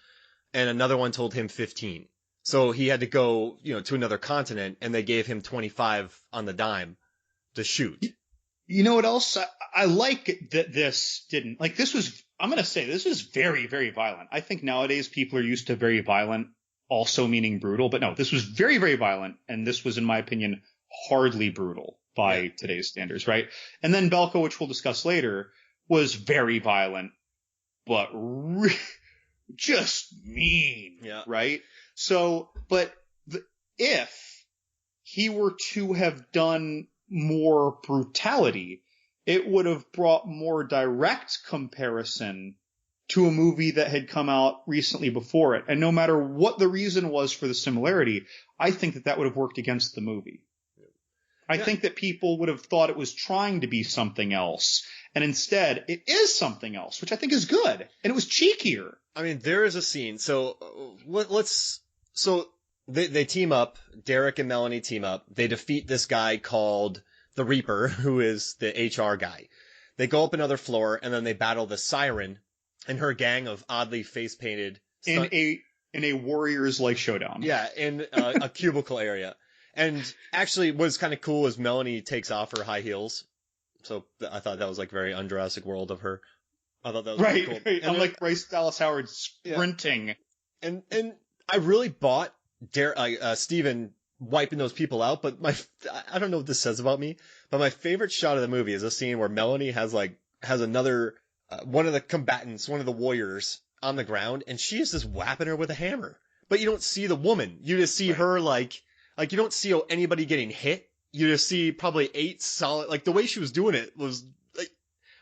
and another one told him 15. So he had to go, to another continent and they gave him 25 on the dime to shoot. You know what else? I like that this didn't, like, this was, I'm going to say this is very, very violent. I think nowadays people are used to very violent, also meaning brutal, but no, this was very, very violent. And this was, in my opinion, hardly brutal by today's standards, right? And then Belko, which we'll discuss later, was very violent, but just mean, right? So, but if he were to have done more brutality, it would have brought more direct comparison to a movie that had come out recently before it. And no matter what the reason was for the similarity, I think that would have worked against the movie. I think that people would have thought it was trying to be something else. And instead, it is something else, which I think is good. And it was cheekier. I mean, there is a scene. So they team up. Derek and Melanie team up. They defeat this guy called the Reaper, who is the HR guy. They go up another floor and then they battle the Siren and her gang of oddly face-painted in a Warriors-like showdown. Yeah, in a cubicle area. And actually, what's kind of cool is Melanie takes off her high heels. So I thought that was like very un-Jurassic World of her. I thought that was really cool. Right. Unlike Bryce Dallas Howard sprinting. And I really bought Steven wiping those people out. But I don't know what this says about me, but my favorite shot of the movie is a scene where Melanie has another, one of the combatants, one of the warriors on the ground, and she is just whapping her with a hammer. But you don't see the woman. You just see her like you don't see anybody getting hit. You just see probably 8 solid, like the way she was doing it was like,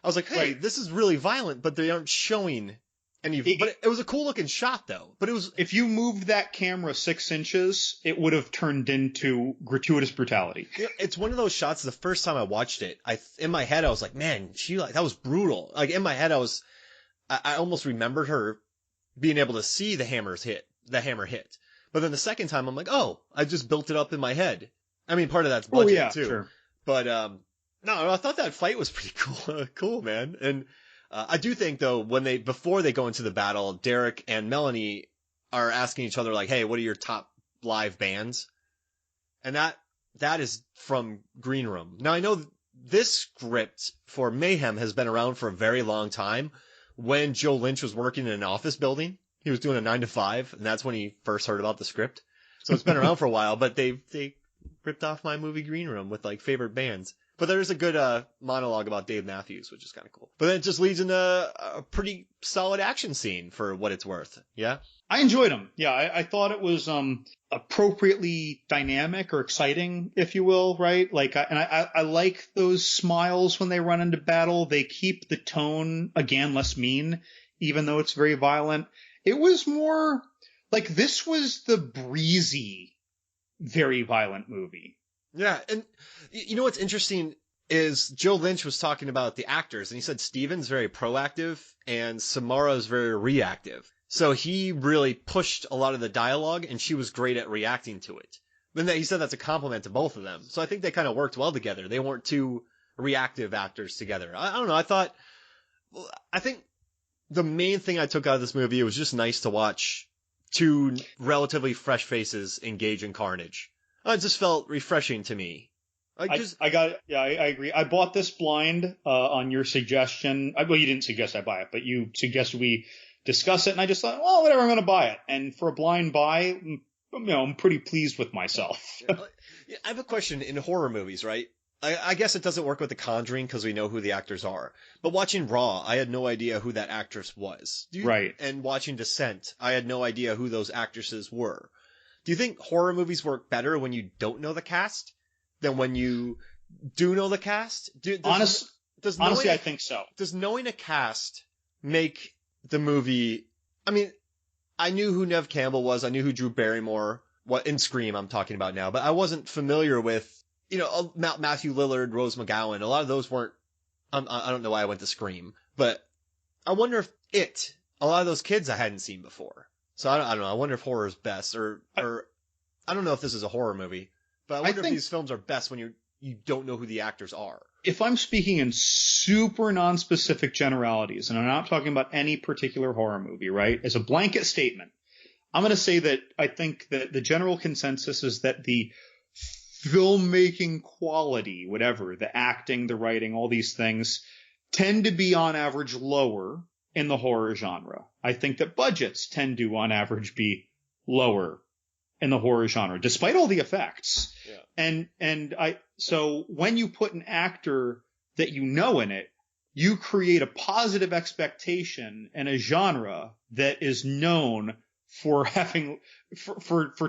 I was like, hey, this is really violent, but they aren't showing any, but it was a cool looking shot though. But it was, if you moved that camera 6 inches, it would have turned into gratuitous brutality. It's one of those shots. The first time I watched it, in my head, I was like, man, that was brutal. Like in my head, I almost remembered her being able to see the hammer hit. But then the second time, I'm like, oh, I just built it up in my head. I mean, part of that's budget too. Sure. But no, I thought that fight was pretty cool, cool, man. And I do think though, before they go into the battle, Derek and Melanie are asking each other like, hey, what are your top live bands? And that is from Green Room. Now I know this script for Mayhem has been around for a very long time. When Joe Lynch was working in an office building, he was doing a 9 to 5, and that's when he first heard about the script. So it's been around for a while, but they ripped off my movie Green Room with like favorite bands. But there's a good monologue about Dave Matthews, which is kind of cool. But then it just leads into a pretty solid action scene for what it's worth. Yeah? I enjoyed them. Yeah, I thought it was appropriately dynamic or exciting, if you will, right? Like, I like those smiles when they run into battle. They keep the tone, again, less mean, even though it's very violent. It was more like this was the breezy, very violent movie. Yeah, and you know what's interesting is Joe Lynch was talking about the actors, and he said Steven's very proactive and Samara's very reactive. So he really pushed a lot of the dialogue, and she was great at reacting to it. And he said that's a compliment to both of them. So I think they kind of worked well together. They weren't two reactive actors together. I don't know. I think the main thing I took out of this movie, it was just nice to watch two relatively fresh faces engage in carnage. It just felt refreshing to me. I agree. I bought this blind on your suggestion. Well, you didn't suggest I buy it, but you suggested we discuss it, and I just thought, well, whatever, I'm going to buy it. And for a blind buy, I'm pretty pleased with myself. I have a question in horror movies, right? I guess it doesn't work with The Conjuring because we know who the actors are. But watching Raw, I had no idea who that actress was. Right. And watching Descent, I had no idea who those actresses were. Do you think horror movies work better when you don't know the cast than when you do know the cast? Honestly, I think so. Does knowing a cast make the movie... I mean, I knew who Neve Campbell was. I knew who Drew Barrymore... in Scream I'm talking about now. But I wasn't familiar with... Matthew Lillard, Rose McGowan, a lot of those weren't, I don't know why I went to Scream, but I wonder if a lot of those kids I hadn't seen before. So I don't know. I wonder if horror is best or I don't know if this is a horror movie, but I wonder if these films are best when you don't know who the actors are. If I'm speaking in super non-specific generalities, and I'm not talking about any particular horror movie, right? As a blanket statement, I'm going to say that I think that the general consensus is that the filmmaking quality, whatever, the acting, the writing, all these things tend to be on average lower in the horror genre. I think that budgets tend to on average be lower in the horror genre, despite all the effects. Yeah. So when you put an actor that you know in it, you create a positive expectation in a genre that is known for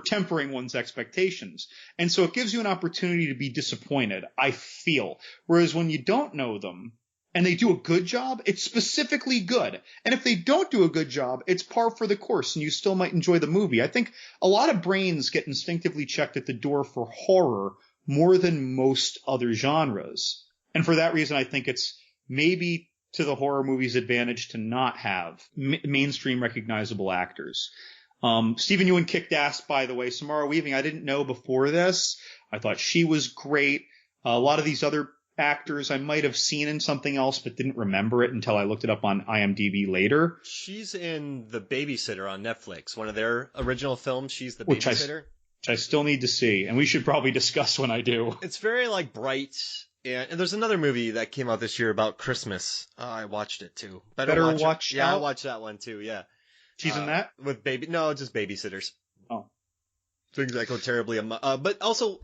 tempering one's expectations. And so it gives you an opportunity to be disappointed, I feel. Whereas when you don't know them and they do a good job, it's specifically good. And if they don't do a good job, it's par for the course and you still might enjoy the movie. I think a lot of brains get instinctively checked at the door for horror more than most other genres. And for that reason, I think it's maybe to the horror movie's advantage to not have mainstream recognizable actors. Stephen Ewan kicked ass, by the way. Samara Weaving, I didn't know before this. I thought she was great. A lot of these other actors I might have seen in something else, but didn't remember it until I looked it up on IMDb later. She's in The Babysitter on Netflix, one of their original films. She's the babysitter. Which I still need to see, and we should probably discuss when I do. It's very, bright. And there's another movie that came out this year about Christmas. Oh, I watched it too. Better Watch Out? Yeah, I watched that one too, yeah. She's in that? No, just Babysitters. Oh. things that go terribly. But also,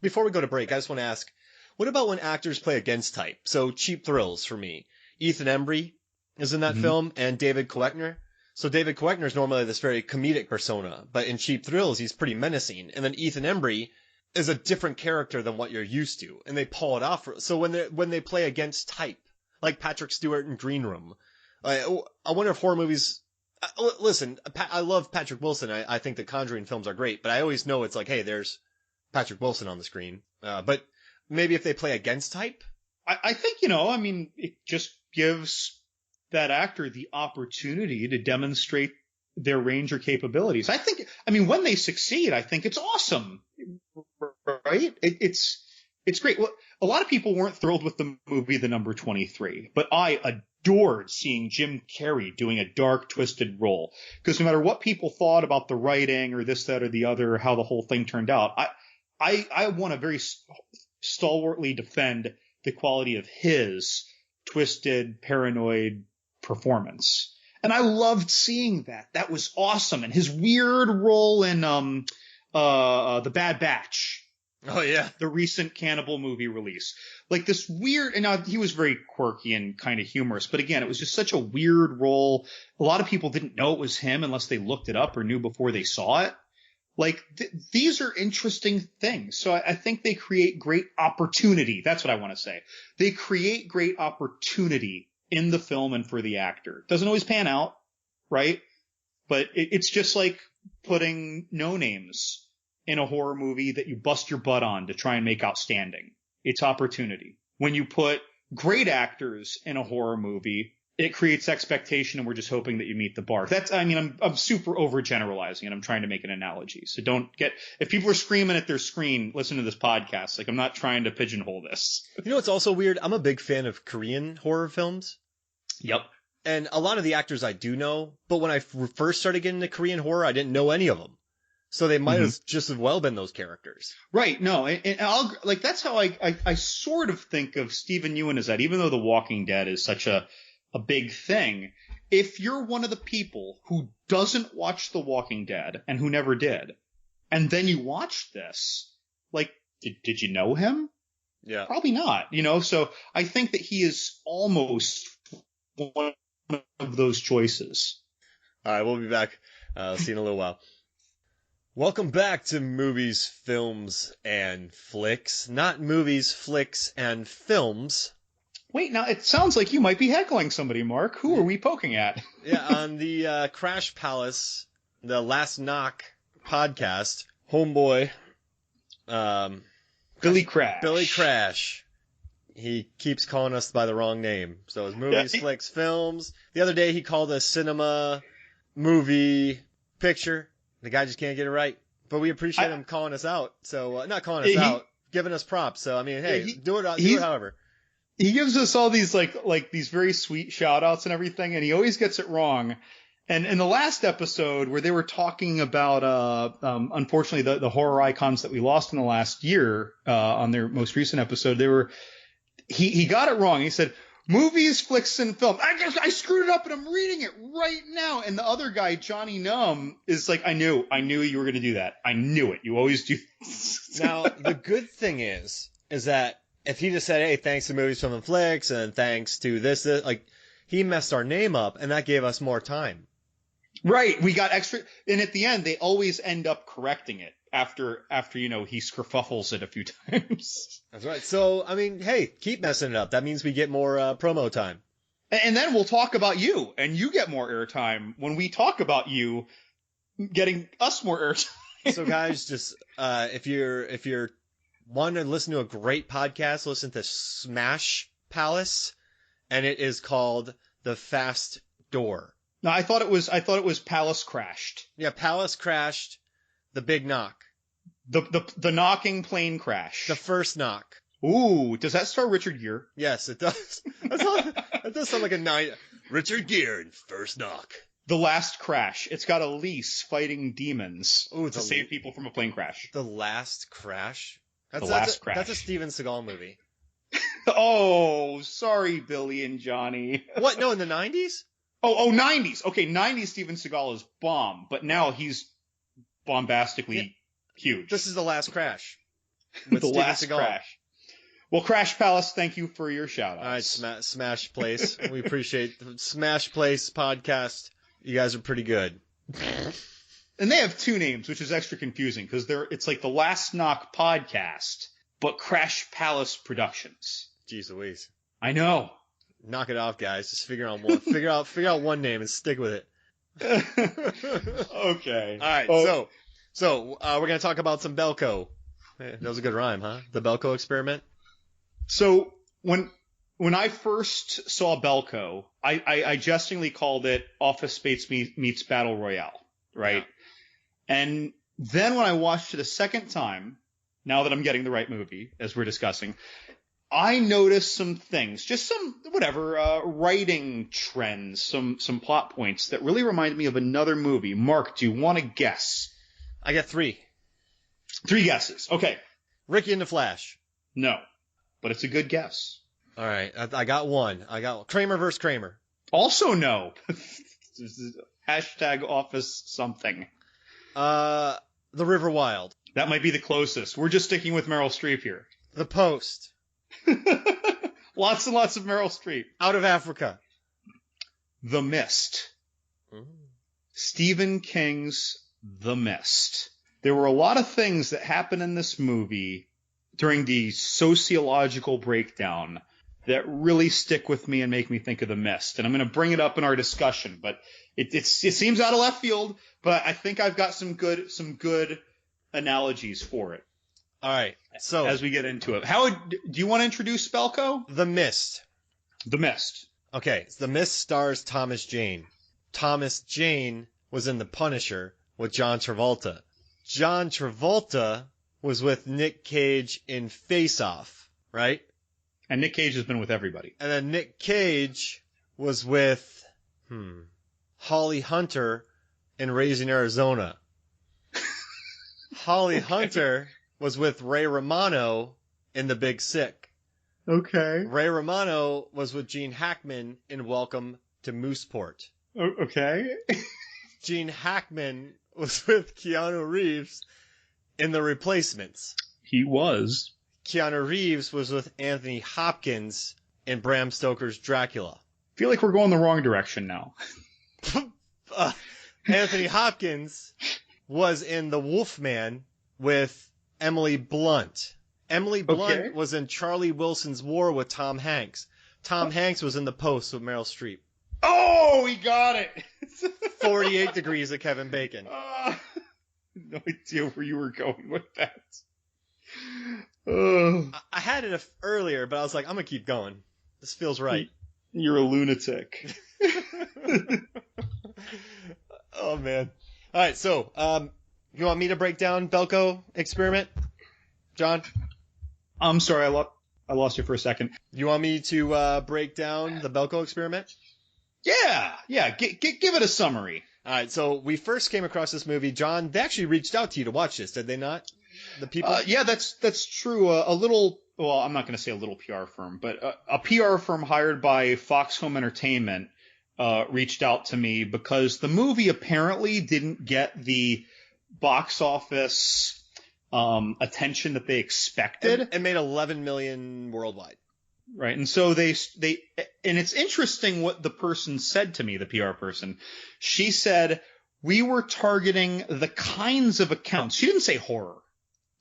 before we go to break, I just want to ask, what about when actors play against type? So Cheap Thrills for me. Ethan Embry is in that film, and David Koechner. So David Koechner is normally this very comedic persona, but in Cheap Thrills, he's pretty menacing. And then Ethan Embry is a different character than what you're used to, and they pull it off. So when they play against type, like Patrick Stewart in Green Room, I wonder if horror movies. Listen, I love Patrick Wilson. I think the Conjuring films are great, but I always know it's like, hey, there's Patrick Wilson on the screen. But maybe if they play against type, I think, it just gives that actor the opportunity to demonstrate their range or capabilities. When they succeed, I think it's awesome, right? It's great. Well, a lot of people weren't thrilled with the movie The Number 23, but I adored seeing Jim Carrey doing a dark, twisted role. Because no matter what people thought about the writing or this, that, or the other, or how the whole thing turned out, I want to very stalwartly defend the quality of his twisted, paranoid performance. And I loved seeing that. That was awesome. And his weird role in The Bad Batch. Oh, yeah. The recent cannibal movie release. Like this weird, and he was very quirky and kind of humorous, but again, it was just such a weird role. A lot of people didn't know it was him unless they looked it up or knew before they saw it. Like, these are interesting things. So I think they create great opportunity. That's what I want to say. They create great opportunity in the film and for the actor. Doesn't always pan out, right? But it's just like putting no names in a horror movie that you bust your butt on to try and make outstanding. It's opportunity. When you put great actors in a horror movie, it creates expectation, and we're just hoping that you meet the bar. I'm super overgeneralizing, and I'm trying to make an analogy. So if people are screaming at their screen, listen to this podcast. Like, I'm not trying to pigeonhole this. You know what's also weird? I'm a big fan of Korean horror films. Yep. And a lot of the actors I do know, but when I first started getting into Korean horror, I didn't know any of them. So they might have just as well been those characters. Right. No. And that's how I sort of think of Stephen Ewan as that, even though The Walking Dead is such a big thing. If you're one of the people who doesn't watch The Walking Dead and who never did, and then you watch this, like, did you know him? Yeah. Probably not, so I think that he is almost one of those choices. All right. We'll be back. See you in a little while. Welcome back to Movies, Films, and Flicks. Not movies, flicks, and films. Wait, now it sounds like you might be heckling somebody, Mark. Who are we poking at? Yeah, on the Crash Palace, the Last Knock podcast, homeboy, Billy Crash. Billy Crash. He keeps calling us by the wrong name. So it's movies, flicks, films. The other day he called us cinema, movie, picture. The guy just can't get it right. But we appreciate him calling us out. So, not calling us out, giving us props. So, I mean, hey, do it however. He gives us all these like these very sweet shout outs and everything, and he always gets it wrong. And in the last episode where they were talking about, unfortunately, the horror icons that we lost in the last year, on their most recent episode, he got it wrong. He said, movies, flicks, and film. I screwed it up, and I'm reading it right now. And the other guy, Johnny Numb, is like, I knew you were going to do that. I knew it. You always do. Now, the good thing is that if he just said, hey, thanks to movies, film, and flicks, and thanks to this, like, he messed our name up, and that gave us more time. Right. We got extra. And at the end, they always end up correcting it after he skerfuffles it a few times. That's right. So, I mean, hey, keep messing it up. That means we get more promo time. And then we'll talk about you, and you get more airtime when we talk about you getting us more airtime. So, guys, just if you're wanting to listen to a great podcast, listen to Smash Palace, and it is called The Fast Door. No, I thought it was Palace Crashed. Yeah, Palace Crashed. The Big Knock. The knocking plane crash. The First Knock. Ooh, does that star Richard Gere? Yes, it does. That does sound like a night. Richard Gere in First Knock. The Last Crash. It's got Elise fighting demons to save people from a plane crash. The Last Crash? Last Crash. That's a Steven Seagal movie. Oh, sorry, Billy and Johnny. What? No, in the 90s? Oh, 90s. Okay, 90s Steven Seagal is bomb, but now he's bombastically Huge. This is the last crash. With The Steven last Seagal. crash. Well, Crash Palace, thank you for your shout outs. All right, Smash Place. We appreciate the Smash Place podcast. You guys are pretty good. And they have two names, which is extra confusing because it's like the Last Knock podcast, but Crash Palace Productions. Jeez Louise. I know. Knock it off, guys. Just figure out one. figure out one name and stick with it. Okay. All right. So we're gonna talk about some Belko. That was a good rhyme, huh? The Belko experiment. So when I first saw Belko, I jestingly called it Office Space meets Battle Royale, right? Yeah. And then when I watched it a second time, now that I'm getting the right movie, as we're discussing, I noticed some things, just some writing trends, some plot points that really reminded me of another movie. Mark, do you want to guess? I got 3. 3 guesses. Okay. Ricky and the Flash. No, but it's a good guess. All right, I got 1. I got Kramer versus Kramer. Also no. Hashtag office something. The River Wild. That might be the closest. We're just sticking with Meryl Streep here. The Post. Lots and lots of Meryl Streep. Out of Africa. The Mist. Stephen King's The Mist. There were a lot of things that happened in this movie during the sociological breakdown that really stick with me and make me think of The Mist. And I'm going to bring it up in our discussion, but it seems out of left field, but I think I've got some good analogies for it. All right. So as we get into it, do you want to introduce Belko? The Mist. The Mist. Okay. So The Mist stars Thomas Jane. Thomas Jane was in The Punisher with John Travolta. John Travolta was with Nick Cage in Face Off, right? And Nick Cage has been with everybody. And then Nick Cage was with Holly Hunter in Raising Arizona. Holly Hunter was with Ray Romano in The Big Sick. Okay. Ray Romano was with Gene Hackman in Welcome to Mooseport. Okay. Gene Hackman was with Keanu Reeves in The Replacements. He was. Keanu Reeves was with Anthony Hopkins in Bram Stoker's Dracula. I feel like we're going the wrong direction now. Anthony Hopkins was in The Wolfman with Emily Blunt. Emily Blunt was in Charlie Wilson's War with Tom Hanks. Tom Hanks was in The Post with Meryl Streep. Oh, we got it. 48 Degrees of Kevin Bacon. No idea where you were going with that. I had it earlier, but I was like, I'm going to keep going. This feels right. You're a lunatic. Oh, man. All right, so you want me to break down Belko experiment, John? I'm sorry, I lost you for a second. You want me to break down the Belko experiment? Yeah. Give it a summary. All right, so we first came across this movie. John, they actually reached out to you to watch this, did they not? The people? Yeah, that's true. I'm not going to say a little PR firm, but a PR firm hired by Fox Home Entertainment reached out to me because the movie apparently didn't get the box office attention that they expected. It made 11 million worldwide. Right. And so and it's interesting what the person said to me, the PR person. She said, we were targeting the kinds of accounts. She didn't say horror.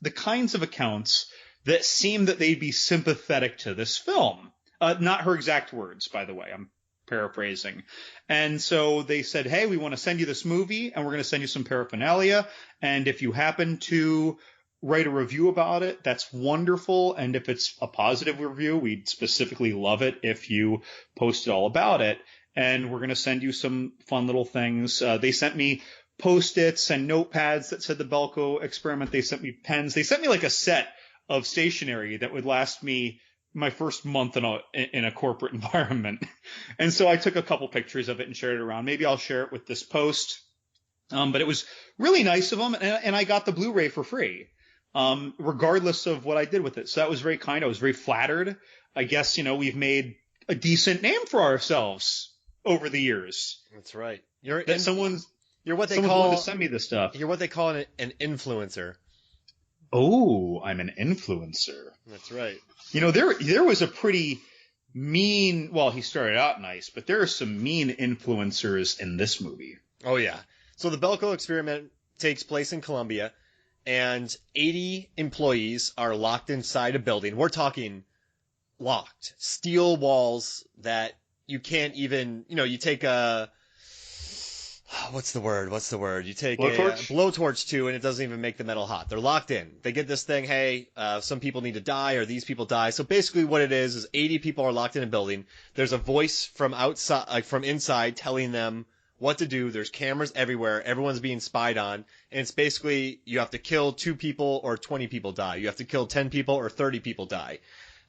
The kinds of accounts that seemed that they'd be sympathetic to this film. Not her exact words, by the way. I'm paraphrasing. And so they said, hey, we want to send you this movie and we're going to send you some paraphernalia. And if you happen to write a review about it, that's wonderful. And if it's a positive review, we'd specifically love it if you posted all about it. And we're going to send you some fun little things. They sent me Post-its and notepads that said the Belko experiment. They sent me pens. They sent me like a set of stationery that would last me my first month in a corporate environment. And so I took a couple pictures of it and shared it around. Maybe I'll share it with this post. But it was really nice of them. And I got the Blu-ray for free. Regardless of what I did with it. So that was very kind. I was very flattered. I guess, we've made a decent name for ourselves over the years. That's right. You're what they call to send me this stuff. You're what they call an influencer. Oh, I'm an influencer. That's right. You know, there was a pretty mean, well, he started out nice, but there are some mean influencers in this movie. Oh, yeah. So the Belko experiment takes place in Colombia, and 80 employees are locked inside a building. We're talking locked. Steel walls that you can't even, you take a, what's the word? You take Blowtorch? a blowtorch to, and it doesn't even make the metal hot. They're locked in. They get this thing, hey, some people need to die, or these people die. So basically what it is 80 people are locked in a building. There's a voice from outside, like from inside, telling them what to do. There's cameras everywhere. Everyone's being spied on. And it's basically, you have to kill 2 people or 20 people die. You have to kill 10 people or 30 people die.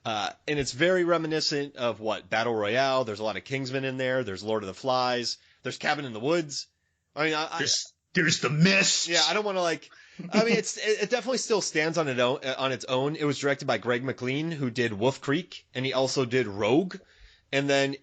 And it's very reminiscent of Battle Royale. There's a lot of Kingsman in there. There's Lord of the Flies. There's Cabin in the Woods. I mean, there's the mist. Yeah, I don't want to it definitely still stands on its own. It was directed by Greg McLean, who did Wolf Creek, and he also did Rogue. And then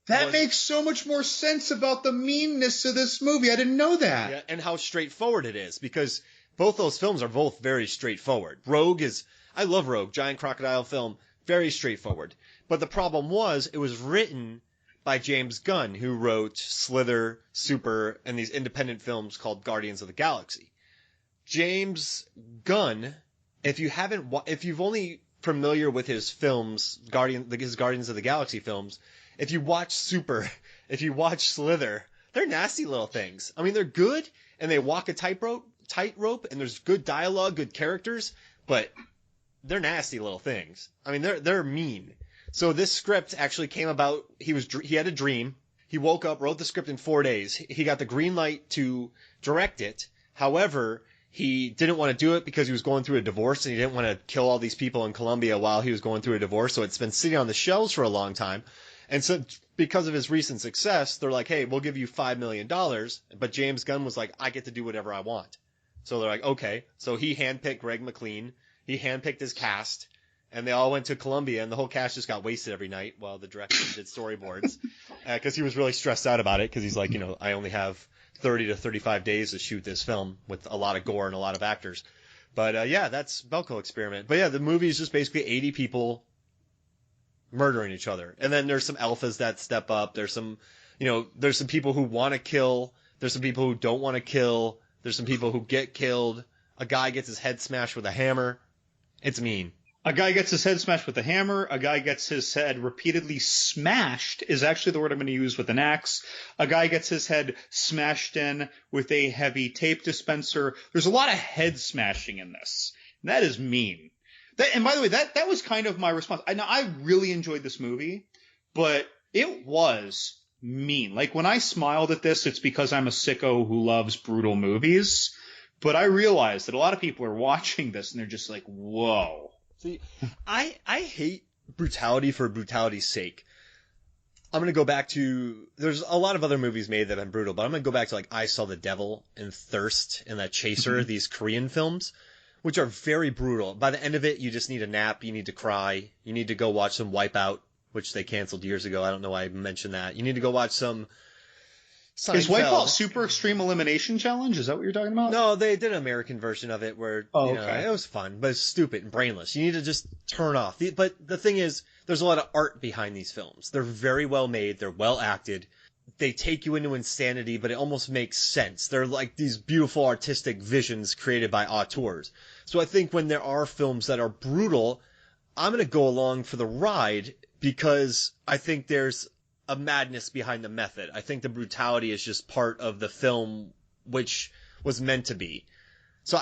that makes so much more sense about the meanness of this movie. I didn't know that. Yeah, and how straightforward it is, because both those films are both very straightforward. I love Rogue, giant crocodile film, very straightforward. But the problem was, it was written by James Gunn, who wrote Slither, Super, and these independent films called Guardians of the Galaxy. James Gunn, if you've only familiar with his films, his Guardians of the Galaxy films, if you watch Super, if you watch Slither, they're nasty little things. I mean, they're good, and they walk a tightrope, and there's good dialogue, good characters, but they're nasty little things. I mean, they're mean. So this script actually came about, he had a dream. He woke up, wrote the script in 4 days. He got the green light to direct it. However, he didn't want to do it because he was going through a divorce, and he didn't want to kill all these people in Colombia while he was going through a divorce. So it's been sitting on the shelves for a long time. And so because of his recent success, they're like, hey, we'll give you $5 million. But James Gunn was like, I get to do whatever I want. So they're like, okay. So he handpicked Greg McLean. He handpicked his cast. And they all went to Colombia, and the whole cast just got wasted every night while the director did storyboards. Because he was really stressed out about it, because he's like, I only have 30 to 35 days to shoot this film with a lot of gore and a lot of actors. But yeah, that's Belko Experiment. But yeah, the movie is just basically 80 people murdering each other. And then there's some alphas that step up. There's some, there's some people who want to kill. There's some people who don't want to kill. There's some people who get killed. A guy gets his head smashed with a hammer. It's mean. A guy gets his head smashed with a hammer. A guy gets his head repeatedly smashed is actually the word I'm going to use, with an axe. A guy gets his head smashed in with a heavy tape dispenser. There's a lot of head smashing in this. And that is mean. And by the way, that was kind of my response. I really enjoyed this movie, but it was mean. Like, when I smiled at this, it's because I'm a sicko who loves brutal movies. But I realized that a lot of people are watching this and they're just like, whoa. See, I hate brutality for brutality's sake. I'm going to go back to, there's a lot of other movies made that have been brutal, but I'm going to go back to I Saw the Devil and Thirst and that Chaser, these Korean films, which are very brutal. By the end of it, you just need a nap, you need to cry, you need to go watch some Wipeout, which they canceled years ago. I don't know why I mentioned that. You need to go watch some Seinfeld. Is Wipeout Super Extreme Elimination Challenge? Is that what you're talking about? No, they did an American version of it where it was fun, but it's stupid and brainless. You need to just turn off. But the thing is, there's a lot of art behind these films. They're very well made. They're well acted. They take you into insanity, but it almost makes sense. They're like these beautiful artistic visions created by auteurs. So I think when there are films that are brutal, I'm going to go along for the ride because I think there's a madness behind the method. I think the brutality is just part of the film, which was meant to be. So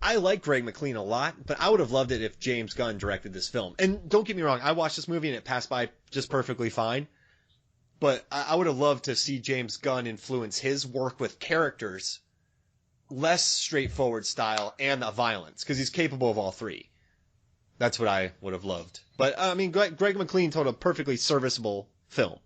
I like Greg McLean a lot, but I would have loved it if James Gunn directed this film. And don't get me wrong, I watched this movie and it passed by just perfectly fine. But I would have loved to see James Gunn influence his work with characters, less straightforward style, and the violence, because he's capable of all three. That's what I would have loved. But, I mean, Greg McLean told a perfectly serviceable film.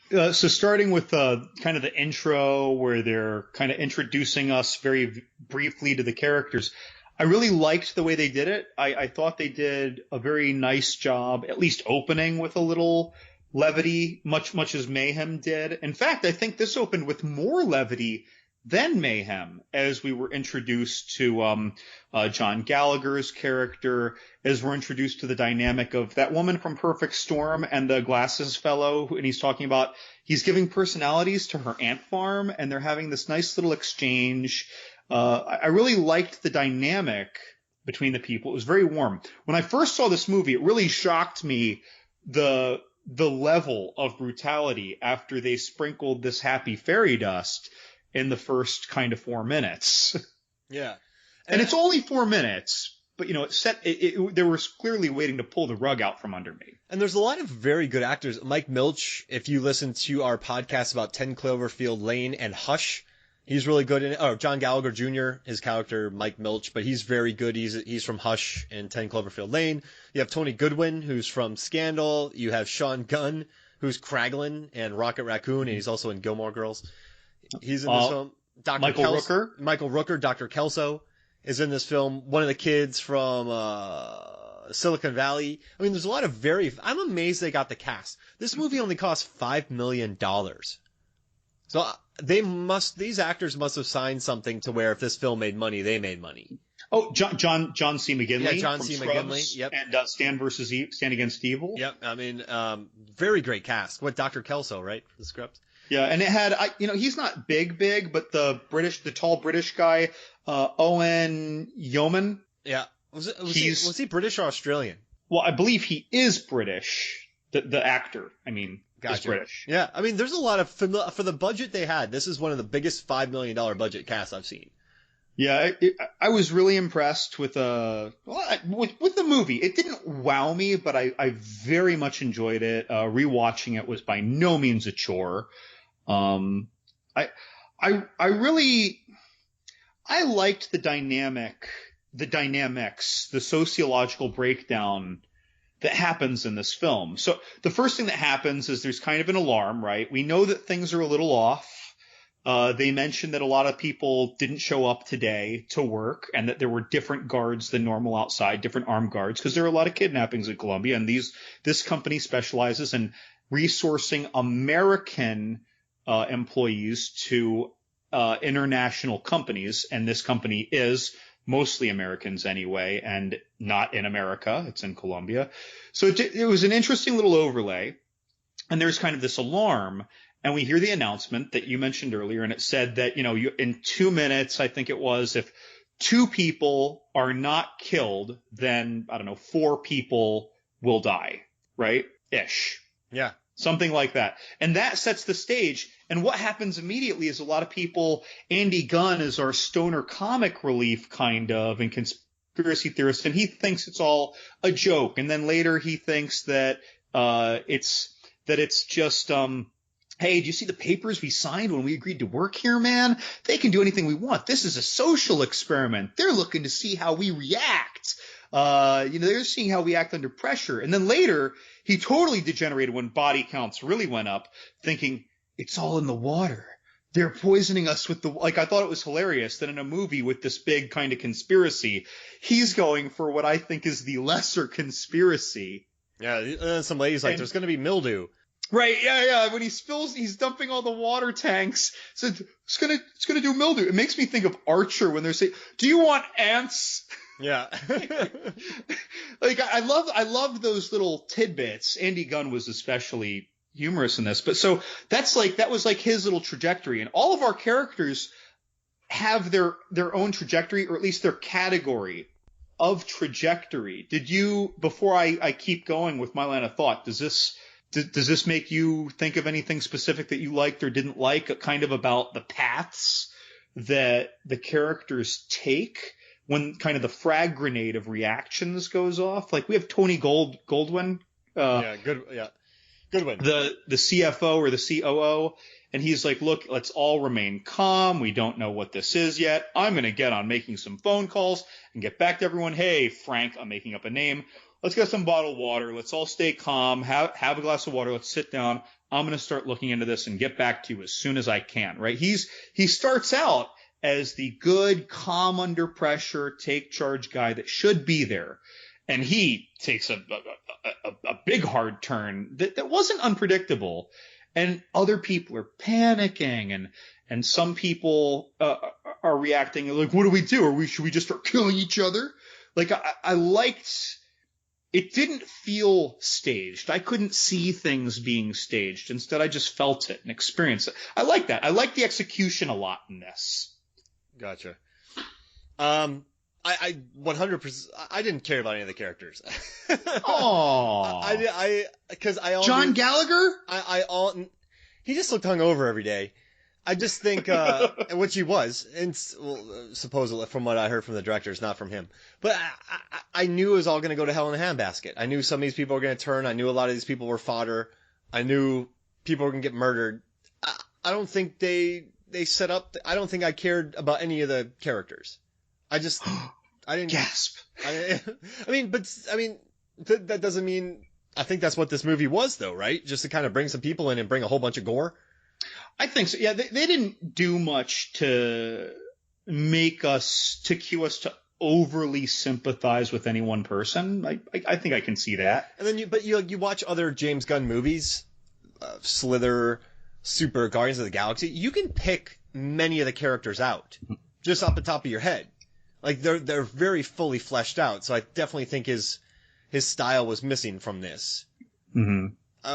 So starting with kind of the intro where they're kind of introducing us very briefly to the characters, I really liked the way they did it. I thought they did a very nice job, at least opening with a little levity, much as Mayhem did. In fact, I think this opened with more levity then Mayhem, as we were introduced to John Gallagher's character, as we're introduced to the dynamic of that woman from Perfect Storm and the glasses fellow, and he's talking about he's giving personalities to her ant farm, and they're having this nice little exchange. I really liked the dynamic between the people. It was very warm. When I first saw this movie, it really shocked me the level of brutality after they sprinkled this happy fairy dust in the first kind of 4 minutes. Yeah. And it's only 4 minutes, but they were clearly waiting to pull the rug out from under me. And there's a lot of very good actors. Mike Milch, if you listen to our podcast about 10 Cloverfield Lane and Hush, he's really good in it. Oh, John Gallagher Jr., his character, Mike Milch, but he's very good. He's from Hush and 10 Cloverfield Lane. You have Tony Goodwin, who's from Scandal. You have Sean Gunn, who's Kraglin and Rocket Raccoon, and he's also in Gilmore Girls. He's in this film. Michael Rooker, Dr. Kelso, is in this film. One of the kids from Silicon Valley. I mean, there's a lot of I'm amazed they got the cast. This movie only cost $5 million. So these actors must have signed something to where if this film made money, they made money. Oh, John C. McGinley. Yeah, John from C. Scrubs McGinley. Yep. And Stand Against Evil. Yep. I mean, very great cast. What, Dr. Kelso, right? The Scrubs. Yeah, and it had, he's not big, but the tall British guy, Owen Yeoman. Yeah. Was he British or Australian? Well, I believe he is British. The actor, is British. Yeah, I mean, there's a lot of for the budget they had. This is one of the biggest $5 million budget casts I've seen. Yeah, I was really impressed with the movie. It didn't wow me, but I very much enjoyed it. Rewatching it was by no means a chore. I liked the dynamics, the sociological breakdown that happens in this film. So the first thing that happens is there's kind of an alarm, right? We know that things are a little off. They mentioned that a lot of people didn't show up today to work and that there were different guards than normal outside, different armed guards, because there are a lot of kidnappings in Colombia. And this company specializes in resourcing American employees to international companies. And this company is mostly Americans anyway, and not in America. It's in Colombia. So it was an interesting little overlay. And there's kind of this alarm. And we hear the announcement that you mentioned earlier, and it said that, in 2 minutes, I think it was, if 2 people are not killed, then, 4 people will die, right? Ish. Yeah. Something like that. And that sets the stage. And what happens immediately is a lot of people, Andy Gunn is our stoner comic relief kind of, and conspiracy theorist, and he thinks it's all a joke. And then later he thinks that it's just hey, do you see the papers we signed when we agreed to work here, man? They can do anything we want. This is a social experiment. They're looking to see how we react. They're seeing how we act under pressure. And then later, he totally degenerated when body counts really went up, thinking, it's all in the water. They're poisoning us with I thought it was hilarious that in a movie with this big kind of conspiracy, he's going for what I think is the lesser conspiracy. Yeah, and then some lady's like, there's going to be mildew. Right, yeah. When he's dumping all the water tanks. So it's gonna do mildew. It makes me think of Archer when they're saying, "Do you want ants?" Yeah. I love those little tidbits. Andy Gunn was especially humorous in this, but so that was like his little trajectory, and all of our characters have their own trajectory, or at least their category of trajectory. Did you, before I keep going with my line of thought, does this make you think of anything specific that you liked or didn't like, kind of about the paths that the characters take when kind of the frag grenade of reactions goes off? Like, we have Tony Goldwyn. Goodwin. The CFO or the COO. And he's like, look, let's all remain calm. We don't know what this is yet. I'm going to get on making some phone calls and get back to everyone. Hey, Frank, I'm making up a name. Let's get some bottled water. Let's all stay calm. Have a glass of water. Let's sit down. I'm going to start looking into this and get back to you as soon as I can, right? He starts out as the good, calm under pressure, take charge guy that should be there. And he takes a big hard turn that wasn't unpredictable. And other people are panicking and some people are reacting like, what do we do? Should we just start killing each other? Like, I liked, it didn't feel staged. I couldn't see things being staged. Instead, I just felt it and experienced it. I like that. I like the execution a lot in this. Gotcha. I 100%. I didn't care about any of the characters. Oh, because I John Gallagher. He just looked hungover every day. I just think, which he was, and supposedly from what I heard from the directors, not from him. But I knew it was all going to go to hell in a handbasket. I knew some of these people were going to turn. I knew a lot of these people were fodder. I knew people were going to get murdered. I don't think they set up. I don't think I cared about any of the characters. I didn't gasp. That doesn't mean. I think that's what this movie was, though, right? Just to kind of bring some people in and bring a whole bunch of gore. I think so. Yeah, they didn't do much to cue us to overly sympathize with any one person. I think I can see that. And then you watch other James Gunn movies, Slither, Super, Guardians of the Galaxy. You can pick many of the characters out just off the top of your head. Like they're very fully fleshed out. So I definitely think his style was missing from this. Mm-hmm.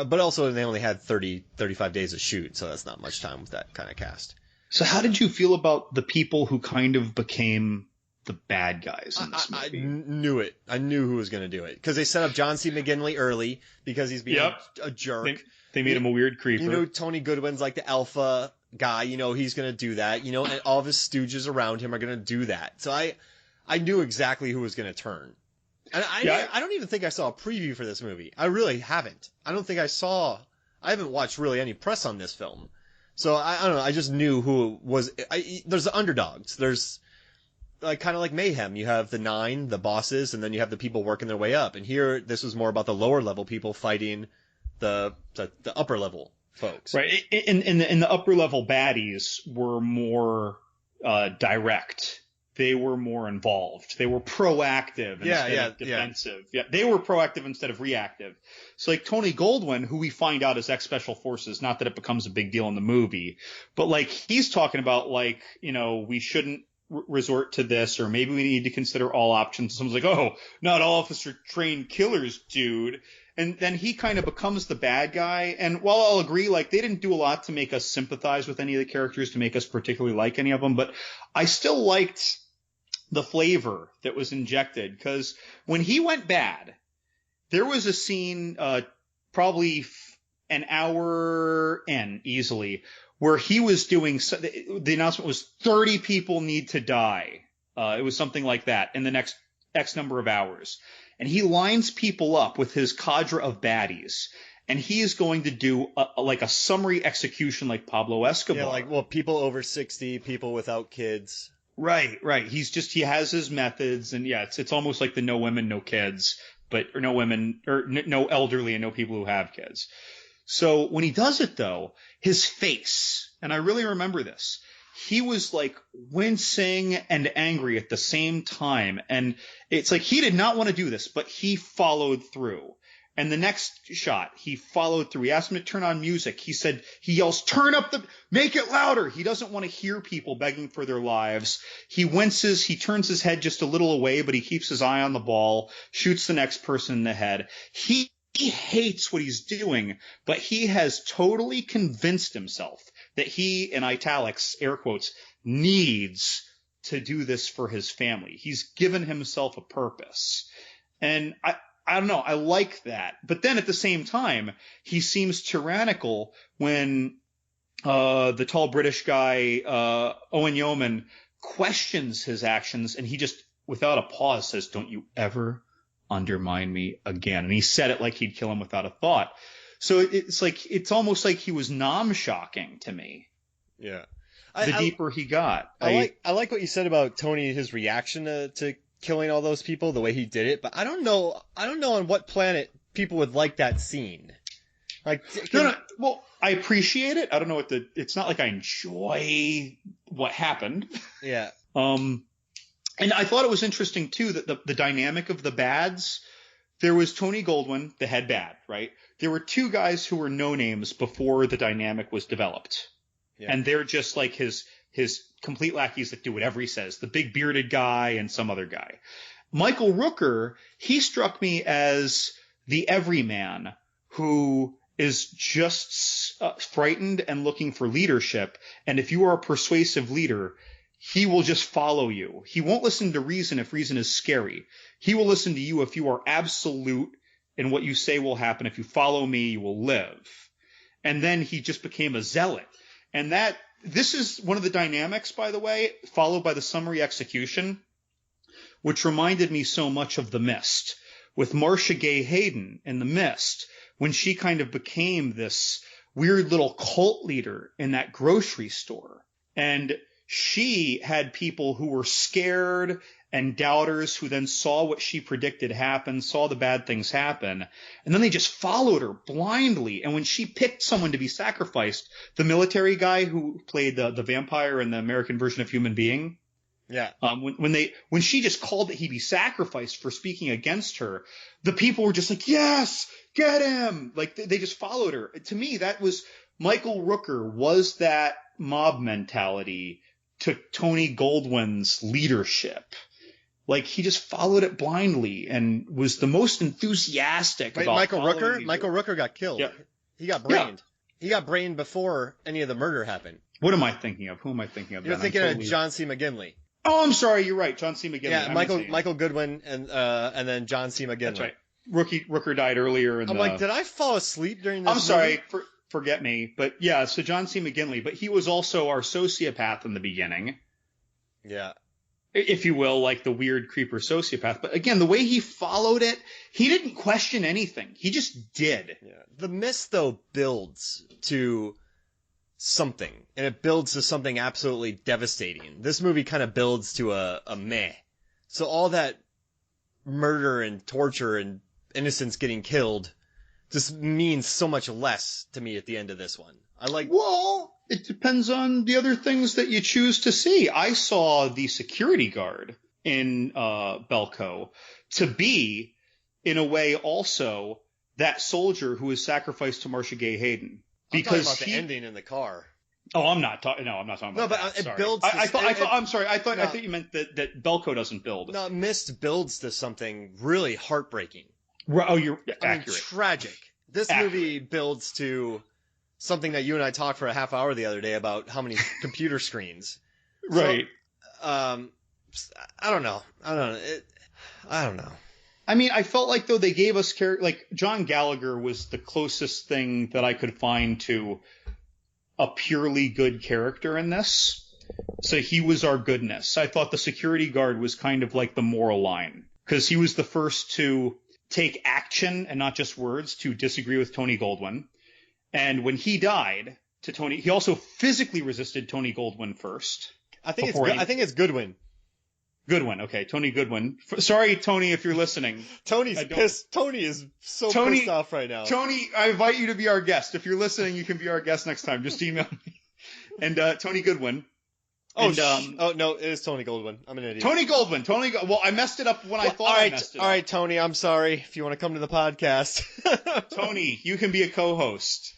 But also they only had 35 days to shoot, so that's not much time with that kind of cast. So how did you feel about the people who kind of became the bad guys in this movie? I knew it. I knew who was going to do it. Because they set up John C. McGinley early because he's being a jerk. They made him a weird creeper. You know, Tony Goodwin's like the alpha guy. You know, he's going to do that. You know, and all of his stooges around him are going to do that. So I knew exactly who was going to turn. And I don't even think I saw a preview for this movie. I really haven't. I haven't watched really any press on this film. So I don't know. I just knew who was. There's the underdogs. There's kind of like Mayhem. You have the 9, the bosses, and then you have the people working their way up. And here, this was more about the lower level people fighting the upper level folks. Right. In the upper level baddies were more direct. They were more involved. They were proactive instead of defensive. Yeah, they were proactive instead of reactive. So like Tony Goldwyn, who we find out is ex-Special Forces, not that it becomes a big deal in the movie, but like he's talking about like, you know, we shouldn't resort to this, or maybe we need to consider all options. Someone's like, oh, not all of us are trained killers, dude. And then he kind of becomes the bad guy. And while I'll agree, like they didn't do a lot to make us sympathize with any of the characters, to make us particularly like any of them, but I still liked the flavor that was injected, because when he went bad, there was a scene, probably an hour in easily, where he was doing, the announcement was 30 people need to die. It was something like that in the next X number of hours. And he lines people up with his cadre of baddies. And he is going to do like a summary execution like Pablo Escobar. Yeah, like, people over 60, people without kids. Right. He has his methods, and yeah, it's almost like the no women, no kids, or no women, or no elderly and no people who have kids. So when he does it though, his face, and I really remember this, he was like wincing and angry at the same time. And it's like he did not want to do this, but he followed through. And the next shot, he followed through. He asked him to turn on music. He yells, make it louder. He doesn't want to hear people begging for their lives. He winces. He turns his head just a little away, but he keeps his eye on the ball, shoots the next person in the head. He hates what he's doing, but he has totally convinced himself that he, in italics, air quotes, needs to do this for his family. He's given himself a purpose. And I don't know. I like that. But then at the same time, he seems tyrannical when the tall British guy, Owen Yeoman, questions his actions, and he just, without a pause, says, "Don't you ever undermine me again." And he said it like he'd kill him without a thought. So it's almost like he was nom-shocking to me. Yeah. The deeper he got. I like what you said about Tony, his reaction to killing all those people, the way he did it, but I don't know on what planet people would like that scene. Like, no. Well, I appreciate it. I don't know it's not like I enjoy what happened. Yeah. And I thought it was interesting too that the dynamic of the bads, there was Tony Goldwyn, the head bad, right? There were two guys who were no names before the dynamic was developed. Yeah. And they're just like his complete lackeys that do whatever he says. The big bearded guy and some other guy. Michael Rooker, he struck me as the everyman who is just frightened and looking for leadership. And if you are a persuasive leader, he will just follow you. He won't listen to reason if reason is scary. He will listen to you if you are absolute in what you say will happen. If you follow me, you will live. And then he just became a zealot. And this is one of the dynamics, by the way, followed by the summary execution, which reminded me so much of The Mist. With Marcia Gay Hayden in The Mist, when she kind of became this weird little cult leader in that grocery store. And she had people who were scared and doubters who then saw what she predicted happen, saw the bad things happen, and then they just followed her blindly. And when she picked someone to be sacrificed, the military guy who played the vampire in the American version of Human Being, Yeah. when she just called that he be sacrificed for speaking against her, the people were just like, yes, get him. Like they just followed her. To me, that was Michael Rooker was that mob mentality to Tony Goldwyn's leadership. Like he just followed it blindly and was the most enthusiastic about Michael Rooker? these- Michael Rooker got killed. Yeah. He got brained. He got brained before any of the murder happened. What am I thinking of? Who am I thinking of? You're then? thinking I'm of totally- John C. McGinley. Oh, I'm sorry. You're right. John C. McGinley. Yeah, I'm Michael insane. Michael Goodwin and then John C. McGinley. That's right. Rooker died earlier. I'm like, did I fall asleep during this I'm sorry. movie? Forget me. But yeah, so John C. McGinley. But he was also our sociopath in the beginning. Yeah. If you will, like the weird creeper sociopath. But again, the way he followed it, he didn't question anything. He just did. Yeah. The Mist, though, builds to something. And it builds to something absolutely devastating. This movie kind of builds to a meh. So all that murder and torture and innocents getting killed just means so much less to me at the end of this one. Well, it depends on the other things that you choose to see. I saw the security guard in Belko to be, in a way, also that soldier who was sacrificed to Marcia Gay Hayden. I'm talking Because about the ending in the car. Oh, I'm not talking. No, I'm not talking about No, that. but it Sorry. builds. I'm sorry. I No. thought you meant that Belko doesn't build. No, Mist builds to something really heartbreaking. Oh, you're I mean, accurate. tragic. This Accurate. movie builds to something that you and I talked for a half hour the other day about how many computer screens. Right. So, I don't know. I don't know. I mean, I felt like though they gave us like John Gallagher was the closest thing that I could find to a purely good character in this. So he was our goodness. I thought the security guard was kind of like the moral line because he was the first to take action and not just words to disagree with Tony Goldwyn. And when he died to Tony, he also physically resisted Tony Goldwyn first. I think it's Goodwin. Goodwin. Okay. Tony Goodwin. Sorry, Tony, if you're listening. Tony's pissed. Tony is so pissed off right now. Tony, I invite you to be our guest. If you're listening, you can be our guest next time. Just email me. And Tony Goodwin. Oh, no, it is Tony Goldwyn. I'm an idiot. Tony Goldwyn. Well, I messed it up when I thought I messed it up. All right, Tony, I'm sorry. If you want to come to the podcast. Tony, you can be a co-host.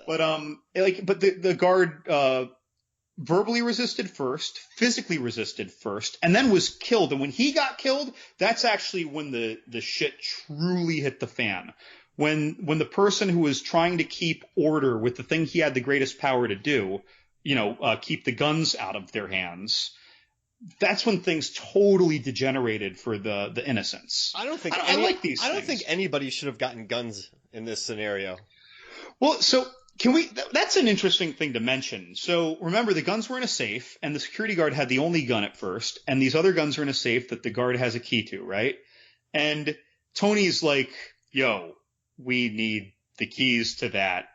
But the guard verbally resisted first, physically resisted first, and then was killed. And when he got killed, that's actually when the shit truly hit the fan. When the person who was trying to keep order with the thing he had the greatest power to do, keep the guns out of their hands, that's when things totally degenerated for the innocents. I like these things. I don't think anybody should have gotten guns in this scenario. Well, so that's an interesting thing to mention. So remember, the guns were in a safe, and the security guard had the only gun at first, and these other guns are in a safe that the guard has a key to, right? And Tony's like, yo, we need the keys to that.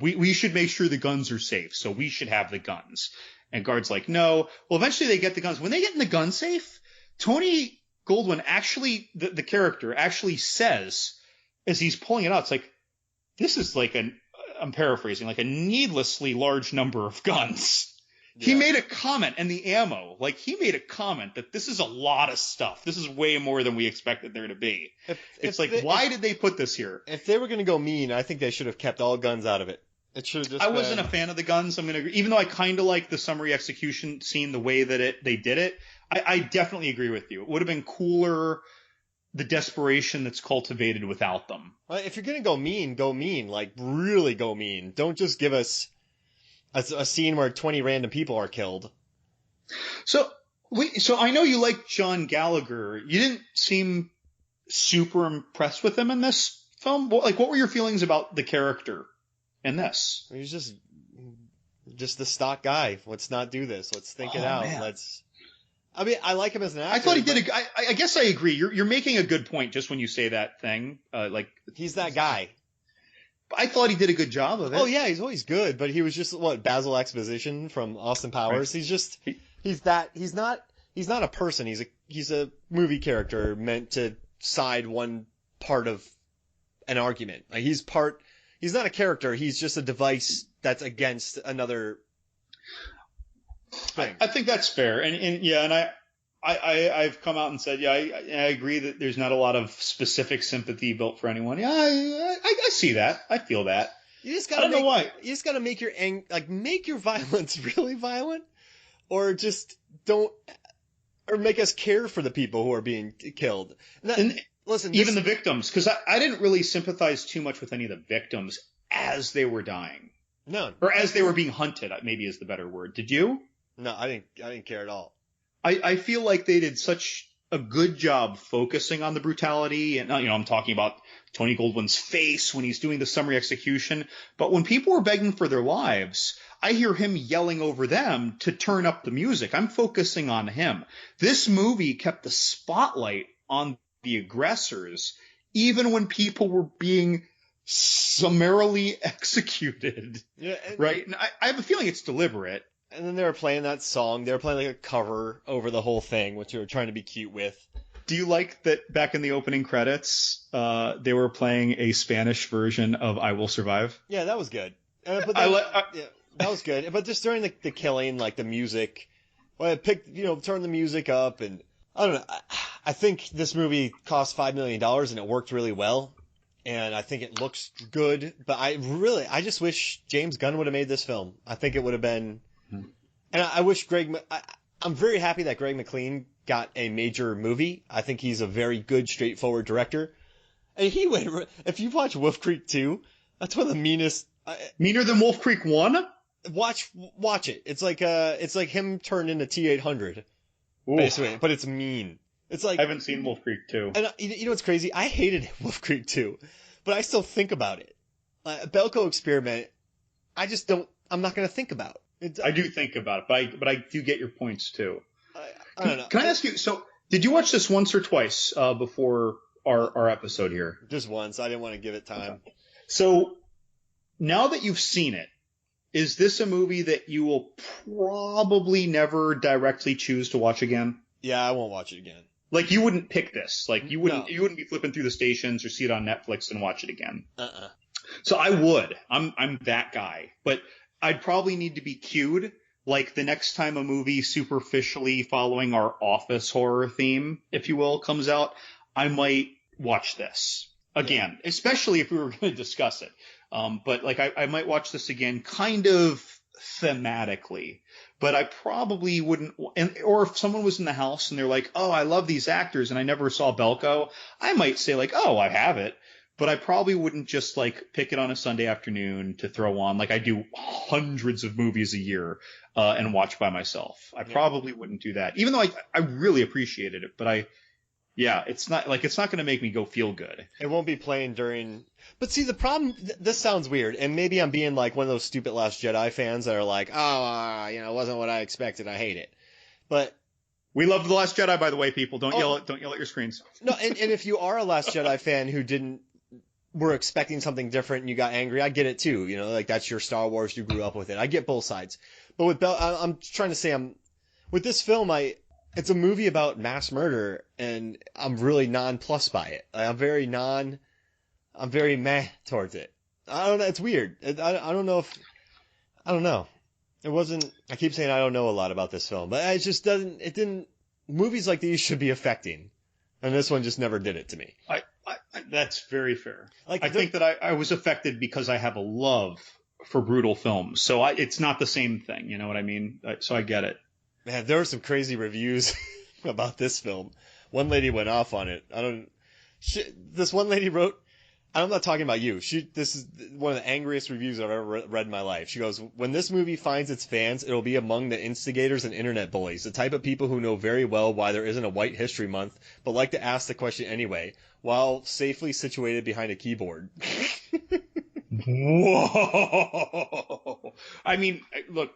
We should make sure the guns are safe, so we should have the guns. And guard's like, no. Well, eventually they get the guns. When they get in the gun safe, Tony Goldwyn actually, the character actually says, as he's pulling it out, it's like, this is like I'm paraphrasing, like a needlessly large number of guns. Yeah. He made a comment, and the ammo, like he made a comment that this is a lot of stuff. This is way more than we expected there to be. Why did they put this here? If they were going to go mean, I think they should have kept all guns out of it. It should have just I been... wasn't a fan of the guns. I'm gonna agree. Even though I kind of like the summary execution scene, the way that they did it, I definitely agree with you. It would have been cooler, the desperation that's cultivated without them. Well, if you're gonna go mean. Like, really go mean. Don't just give us a scene where 20 random people are killed. So I know you like John Gallagher. You didn't seem super impressed with him in this film. What were your feelings about the character in this? He's just the stock guy. Let's not do this. Let's think it out. Man. I mean, I like him as an actor. I thought he did I guess I agree. You're making a good point just when you say that thing. He's that guy. I thought he did a good job of it. Oh yeah, he's always good, but he was just Basil Exposition from Austin Powers. Right. He's not a person. He's a movie character meant to side one part of an argument. Like he's not a character, he's just a device that's against another thing. I think that's fair. And I've come out and said, I agree that there's not a lot of specific sympathy built for anyone. Yeah, I see that. I feel that. You just I don't know why. You just gotta make make your violence really violent, or just don't, or make us care for the people who are being killed. Listen, even the victims, because I didn't really sympathize too much with any of the victims as they were dying. No. Or as they were being hunted, maybe is the better word. Did you? No, I didn't care at all. I feel like they did such a good job focusing on the brutality, and I'm talking about Tony Goldwyn's face when he's doing the summary execution. But when people were begging for their lives, I hear him yelling over them to turn up the music. I'm focusing on him. This movie kept the spotlight on the aggressors, even when people were being summarily executed. Yeah, right? And I have a feeling it's deliberate. And then they were playing that song. They were playing like a cover over the whole thing, which they were trying to be cute with. Do you like that back in the opening credits, they were playing a Spanish version of I Will Survive? Yeah, that was good. But that was good. But just during the killing, like the music, turn the music up, and I don't know. I think this movie cost $5 million and it worked really well. And I think it looks good. But I just wish James Gunn would have made this film. I think it would have been. And I wish I'm very happy that Greg McLean got a major movie. I think he's a very good, straightforward director. And if you watch Wolf Creek 2, that's one of the meanest. Meaner than Wolf Creek 1? Watch it. It's like him turned into T-800. Basically, but it's mean. It's like. I haven't seen Wolf Creek 2. And you know what's crazy? I hated Wolf Creek 2, but I still think about it. Belko Experiment, I'm not going to think about. I do think about it, but I do get your points too. I don't know. Can I ask you, so did you watch this once or twice before our episode here? Just once. I didn't want to give it time. Okay. So now that you've seen it, is this a movie that you will probably never directly choose to watch again? Yeah, I won't watch it again. Like you wouldn't pick this. Like you wouldn't be flipping through the stations or see it on Netflix and watch it again. So I would. I'm that guy. But I'd probably need to be cued, like the next time a movie superficially following our office horror theme, if you will, comes out, I might watch this again, especially if we were going to discuss it. But like I might watch this again kind of thematically, but I probably wouldn't. Or if someone was in the house and they're like, oh, I love these actors and I never saw Belko, I might say like, oh, I have it. But I probably wouldn't just like pick it on a Sunday afternoon to throw on like I do hundreds of movies a year and watch by myself. I probably wouldn't do that, even though I really appreciated it. But it's not going to make me go feel good. It won't be playing during. But see, the problem. This sounds weird, and maybe I'm being like one of those stupid Last Jedi fans that are like, it wasn't what I expected. I hate it. But we love The Last Jedi, by the way, people. Don't yell at your screens. No, and if you are a Last Jedi fan who were expecting something different and you got angry, I get it too. Like that's your Star Wars, you grew up with it. I get both sides. But with I'm trying to say with this film, it's a movie about mass murder and I'm really nonplussed by it. I'm very meh towards it. I don't know. It's weird. I don't know. It wasn't, I keep saying I don't know a lot about this film, but it didn't, movies like these should be affecting. And this one just never did it to me. That's very fair. I think that I was affected because I have a love brutal films. So it's not the same thing. You know what I mean? So I get it. Man, there were some crazy reviews about this film. One lady went off on it. This one lady wrote, I'm not talking about you. This is one of the angriest reviews I've ever read in my life. She goes, when this movie finds its fans, it'll be among the instigators and internet bullies, the type of people who know very well why there isn't a White History Month, but like to ask the question anyway, while safely situated behind a keyboard. Whoa! I mean, look,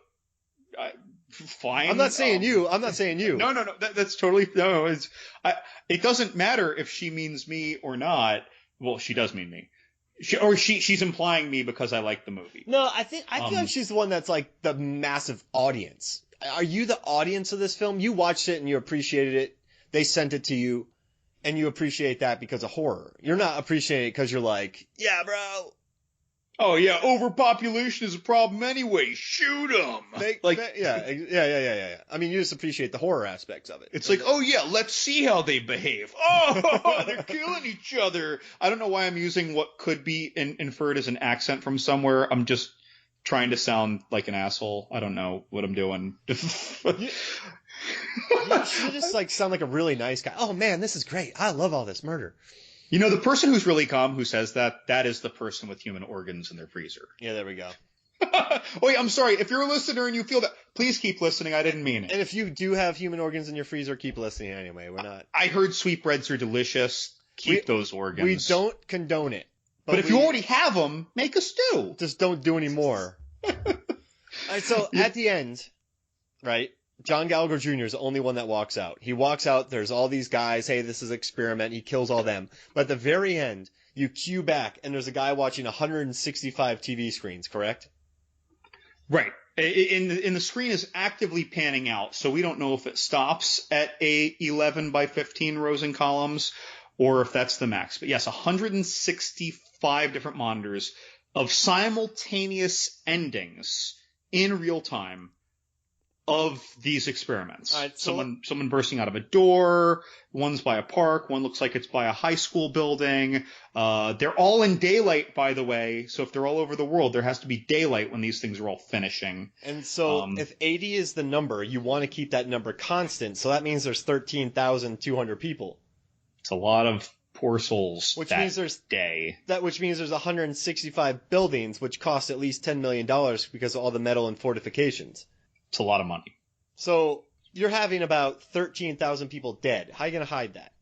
fine. I'm not saying you. No. That's totally no. It doesn't matter if she means me or not. Well, she does mean me. She's implying me because I like the movie. No, I feel like she's the one that's like the massive audience. Are you the audience of this film? You watched it and you appreciated it. They sent it to you, and you appreciate that because of horror. You're not appreciating it because you're like, yeah, bro. Oh yeah, overpopulation is a problem anyway. Shoot them. Yeah. I mean, you just appreciate the horror aspects of it. It's like, oh yeah, let's see how they behave. Oh, they're killing each other. I don't know why I'm using what could be inferred as an accent from somewhere. I'm just trying to sound like an asshole. I don't know what I'm doing. You should just like sound like a really nice guy. Oh man, this is great. I love all this murder. You know, the person who's really calm who says that is the person with human organs in their freezer. Yeah, there we go. Wait, I'm sorry. If you're a listener and you feel that, please keep listening. I didn't mean it. And if you do have human organs in your freezer, keep listening anyway. We're not. I heard sweetbreads are delicious. Keep those organs. We don't condone it. But if you already have them, make a stew. Just don't do any more. All right, so at the end, right? John Gallagher Jr. is the only one that walks out. He walks out, there's all these guys, hey, this is an experiment, he kills all them. But at the very end, you cue back, and there's a guy watching 165 TV screens, correct? Right. In the screen is actively panning out, so we don't know if it stops at 11 by 15 rows and columns, or if that's the max. But yes, 165 different monitors of simultaneous endings in real time of these experiments. Right, so someone bursting out of a door, one's by a park, one looks like it's by a high school building. They're all in daylight, by the way, so if they're all over the world, there has to be daylight when these things are all finishing. And so if 80 is the number, you want to keep that number constant, so that means there's 13,200 people. It's a lot of poor souls which that means there's day. Which means there's 165 buildings, which cost at least $10 million because of all the metal and fortifications. It's a lot of money. So you're having about 13,000 people dead. How are you going to hide that?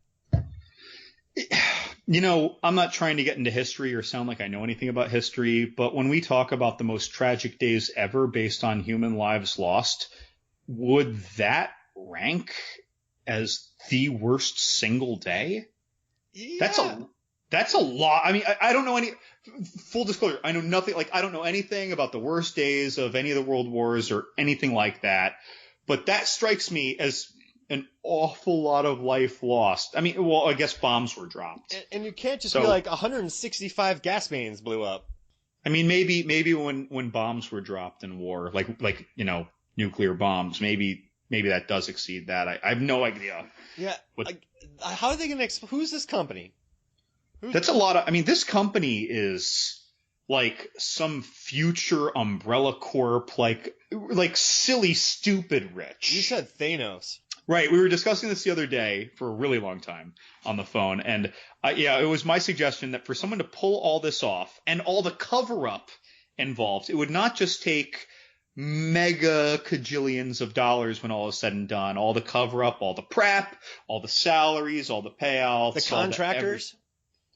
You know, I'm not trying to get into history or sound like I know anything about history, but when we talk about the most tragic days ever based on human lives lost, would that rank as the worst single day? Yeah. That's a lot. I mean, I don't know any full disclosure. I know nothing. Like, I don't know anything about the worst days of any of the world wars or anything like that. But that strikes me as an awful lot of life lost. I mean, well, I guess bombs were dropped. And you can't just be like 165 gas mains blew up. I mean, maybe when bombs were dropped in war, like you know, nuclear bombs, maybe that does exceed that. I have no idea. Yeah. How are they going to? Who's this company? That's a lot of. I mean, this company is like some future umbrella corp, like silly, stupid rich. You said Thanos. Right. We were discussing this the other day for a really long time on the phone. And yeah, it was my suggestion that for someone to pull all this off and all the cover up involved, it would not just take mega cajillions of dollars when all is said and done. All the cover up, all the prep, all the salaries, all the payouts, the contractors.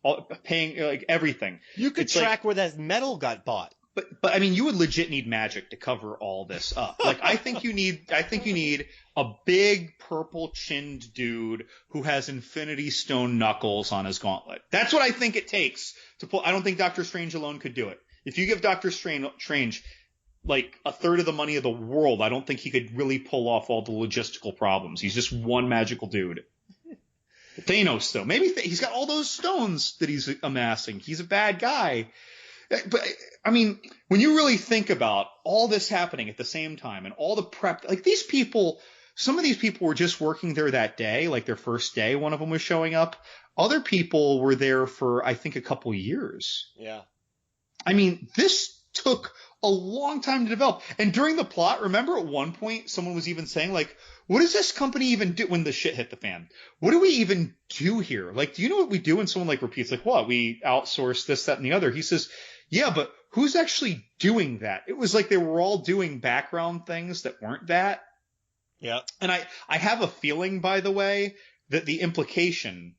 All paying like everything. You could track where that metal got bought. But I mean, you would legit need magic to cover all this up. Like, I think you need a big purple chinned dude who has Infinity Stone knuckles on his gauntlet. That's what I think it takes to pull. I don't think Doctor Strange alone could do it. If you give Doctor Strange like a third of the money of the world, I don't think he could really pull off all the logistical problems. He's just one magical dude. Thanos, though, maybe he's got all those stones that he's amassing. He's a bad guy. But, I mean, when you really think about all this happening at the same time and all the prep, like these people, some of these people were just working there that day, like their first day, one of them was showing up. Other people were there for, I think, a couple years. Yeah. I mean, this took a long time to develop. And during the plot, remember at one point someone was even saying like, what does this company even do when the shit hit the fan? What do we even do here? Like, do you know what we do? And someone like repeats like, what? We outsource this, that, and the other. He says, yeah, but who's actually doing that? It was like they were all doing background things that weren't that. Yeah. And I have a feeling, by the way, that the implication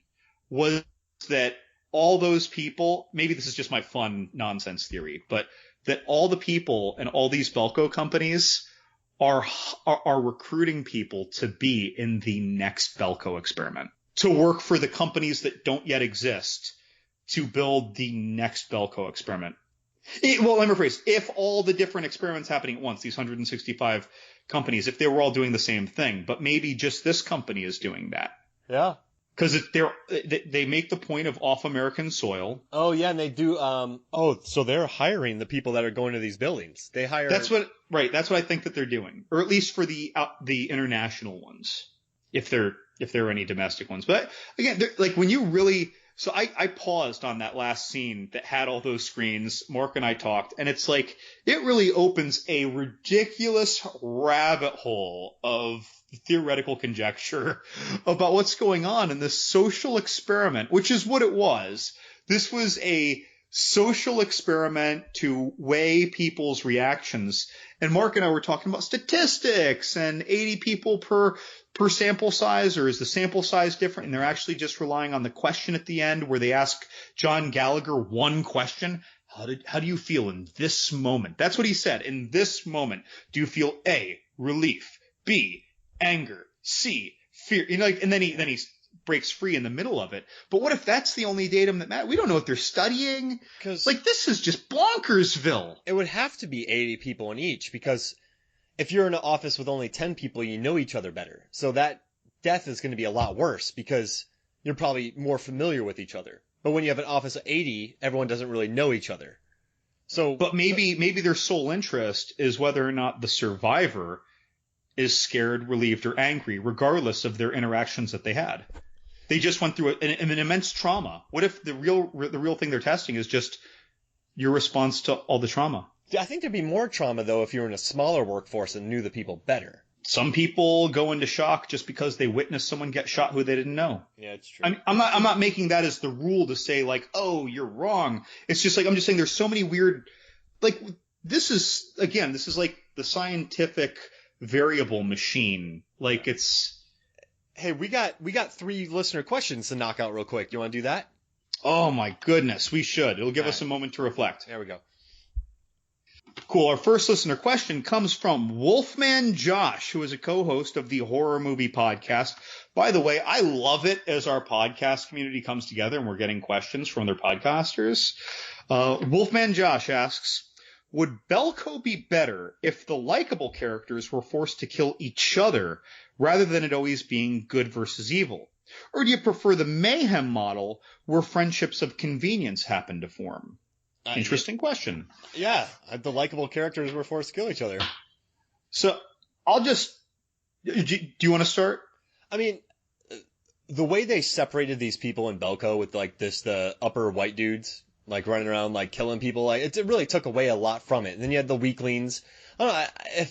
was that all those people, maybe this is just my fun nonsense theory, but that all the people and all these Belko companies are recruiting people to be in the next Belko experiment, to work for the companies that don't yet exist, to build the next Belko experiment. Well, let me rephrase. If all the different experiments happening at once, these 165 companies, if they were all doing the same thing, but maybe just this company is doing that. Yeah. Because they make the point of off American soil. Oh yeah, and they do. So they're hiring the people that are going to these buildings. They hire. That's what I think that they're doing, or at least for the international ones, if there are any domestic ones. But again, like when you really. So I paused on that last scene that had all those screens. Mark and I talked, and it's like it really opens a ridiculous rabbit hole of theoretical conjecture about what's going on in this social experiment, which is what it was. This was a social experiment to weigh people's reactions. And Mark and I were talking about statistics and 80 people per sample size, or is the sample size different? And they're actually just relying on the question at the end where they ask John Gallagher one question. How do you feel in this moment? That's what he said. In this moment, do you feel A, relief, B, anger, C, fear? You know, like, and then he breaks free in the middle of it. But what if that's the only datum that matters? We don't know what they're studying. Because like this is just bonkersville. It would have to be 80 people in each, because if you're in an office with only 10 people, you know each other better. So that death is going to be a lot worse because you're probably more familiar with each other. But when you have an office of 80, everyone doesn't really know each other. So, but maybe their sole interest is whether or not the survivor is scared, relieved, or angry, regardless of their interactions that they had. They just went through an immense trauma. What if the real thing they're testing is just your response to all the trauma? I think there'd be more trauma, though, if you were in a smaller workforce and knew the people better. Some people go into shock just because they witnessed someone get shot who they didn't know. Yeah, it's true. I'm not making that as the rule to say, like, oh, you're wrong. It's just like, I'm just saying there's so many weird, like, this is like the scientific variable machine. Like, it's... Hey, we got 3 listener questions to knock out real quick. You want to do that? Oh, my goodness. We should. It'll give us a moment to reflect. There we go. Cool. Our first listener question comes from Wolfman Josh, who is a co-host of the Horror Movie Podcast. By the way, I love it as our podcast community comes together and we're getting questions from other podcasters. Wolfman Josh asks, would Belko be better if the likable characters were forced to kill each other rather than it always being good versus evil? Or do you prefer the Mayhem model where friendships of convenience happen to form? Interesting question. Yeah, the likable characters were forced to kill each other. So I'll just... Do you want to start? I mean, the way they separated these people in Belko with like the upper white dudes like running around like killing people, like it really took away a lot from it. And then you had the weaklings. I don't know,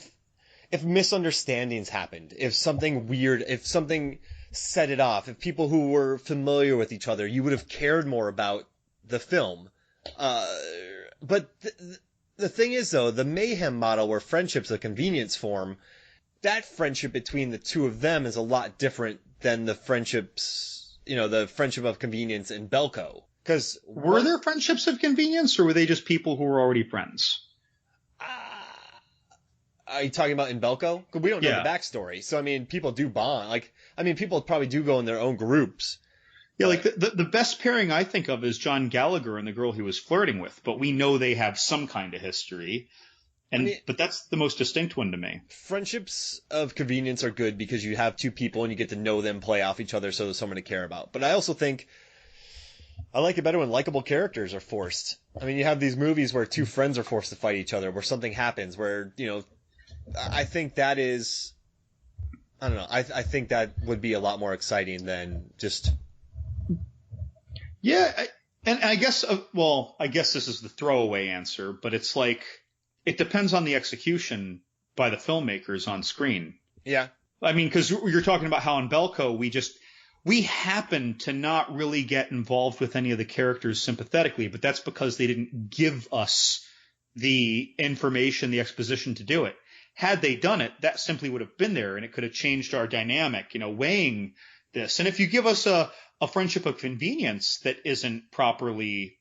if misunderstandings happened, if something weird, if something set it off, if people who were familiar with each other, you would have cared more about the film. But the thing is, though, the Mayhem model where friendships of convenience form, that friendship between the two of them is a lot different than the friendships, the friendship of convenience in Belko. Because were there friendships of convenience, or were they just people who were already friends? Are you talking about in Belko? Because we don't know the backstory. So, I mean, people do bond. People probably do go in their own groups. Yeah, like the best pairing I think of is John Gallagher and the girl he was flirting with, but we know they have some kind of history. But that's the most distinct one to me. Friendships of convenience are good because you have 2 people and you get to know them, play off each other, so there's someone to care about. But I also think I like it better when likable characters are forced. I mean, you have these movies where 2 friends are forced to fight each other, where something happens, where, I think that is, I don't know, I think that would be a lot more exciting than just... Yeah, and I guess, I guess this is the throwaway answer, but it's like, it depends on the execution by the filmmakers on screen. Yeah. I mean, because you're talking about how in Belko we happen to not really get involved with any of the characters sympathetically, but that's because they didn't give us the information, the exposition to do it. Had they done it, that simply would have been there, and it could have changed our dynamic, weighing this. And if you give us a friendship of convenience that isn't properly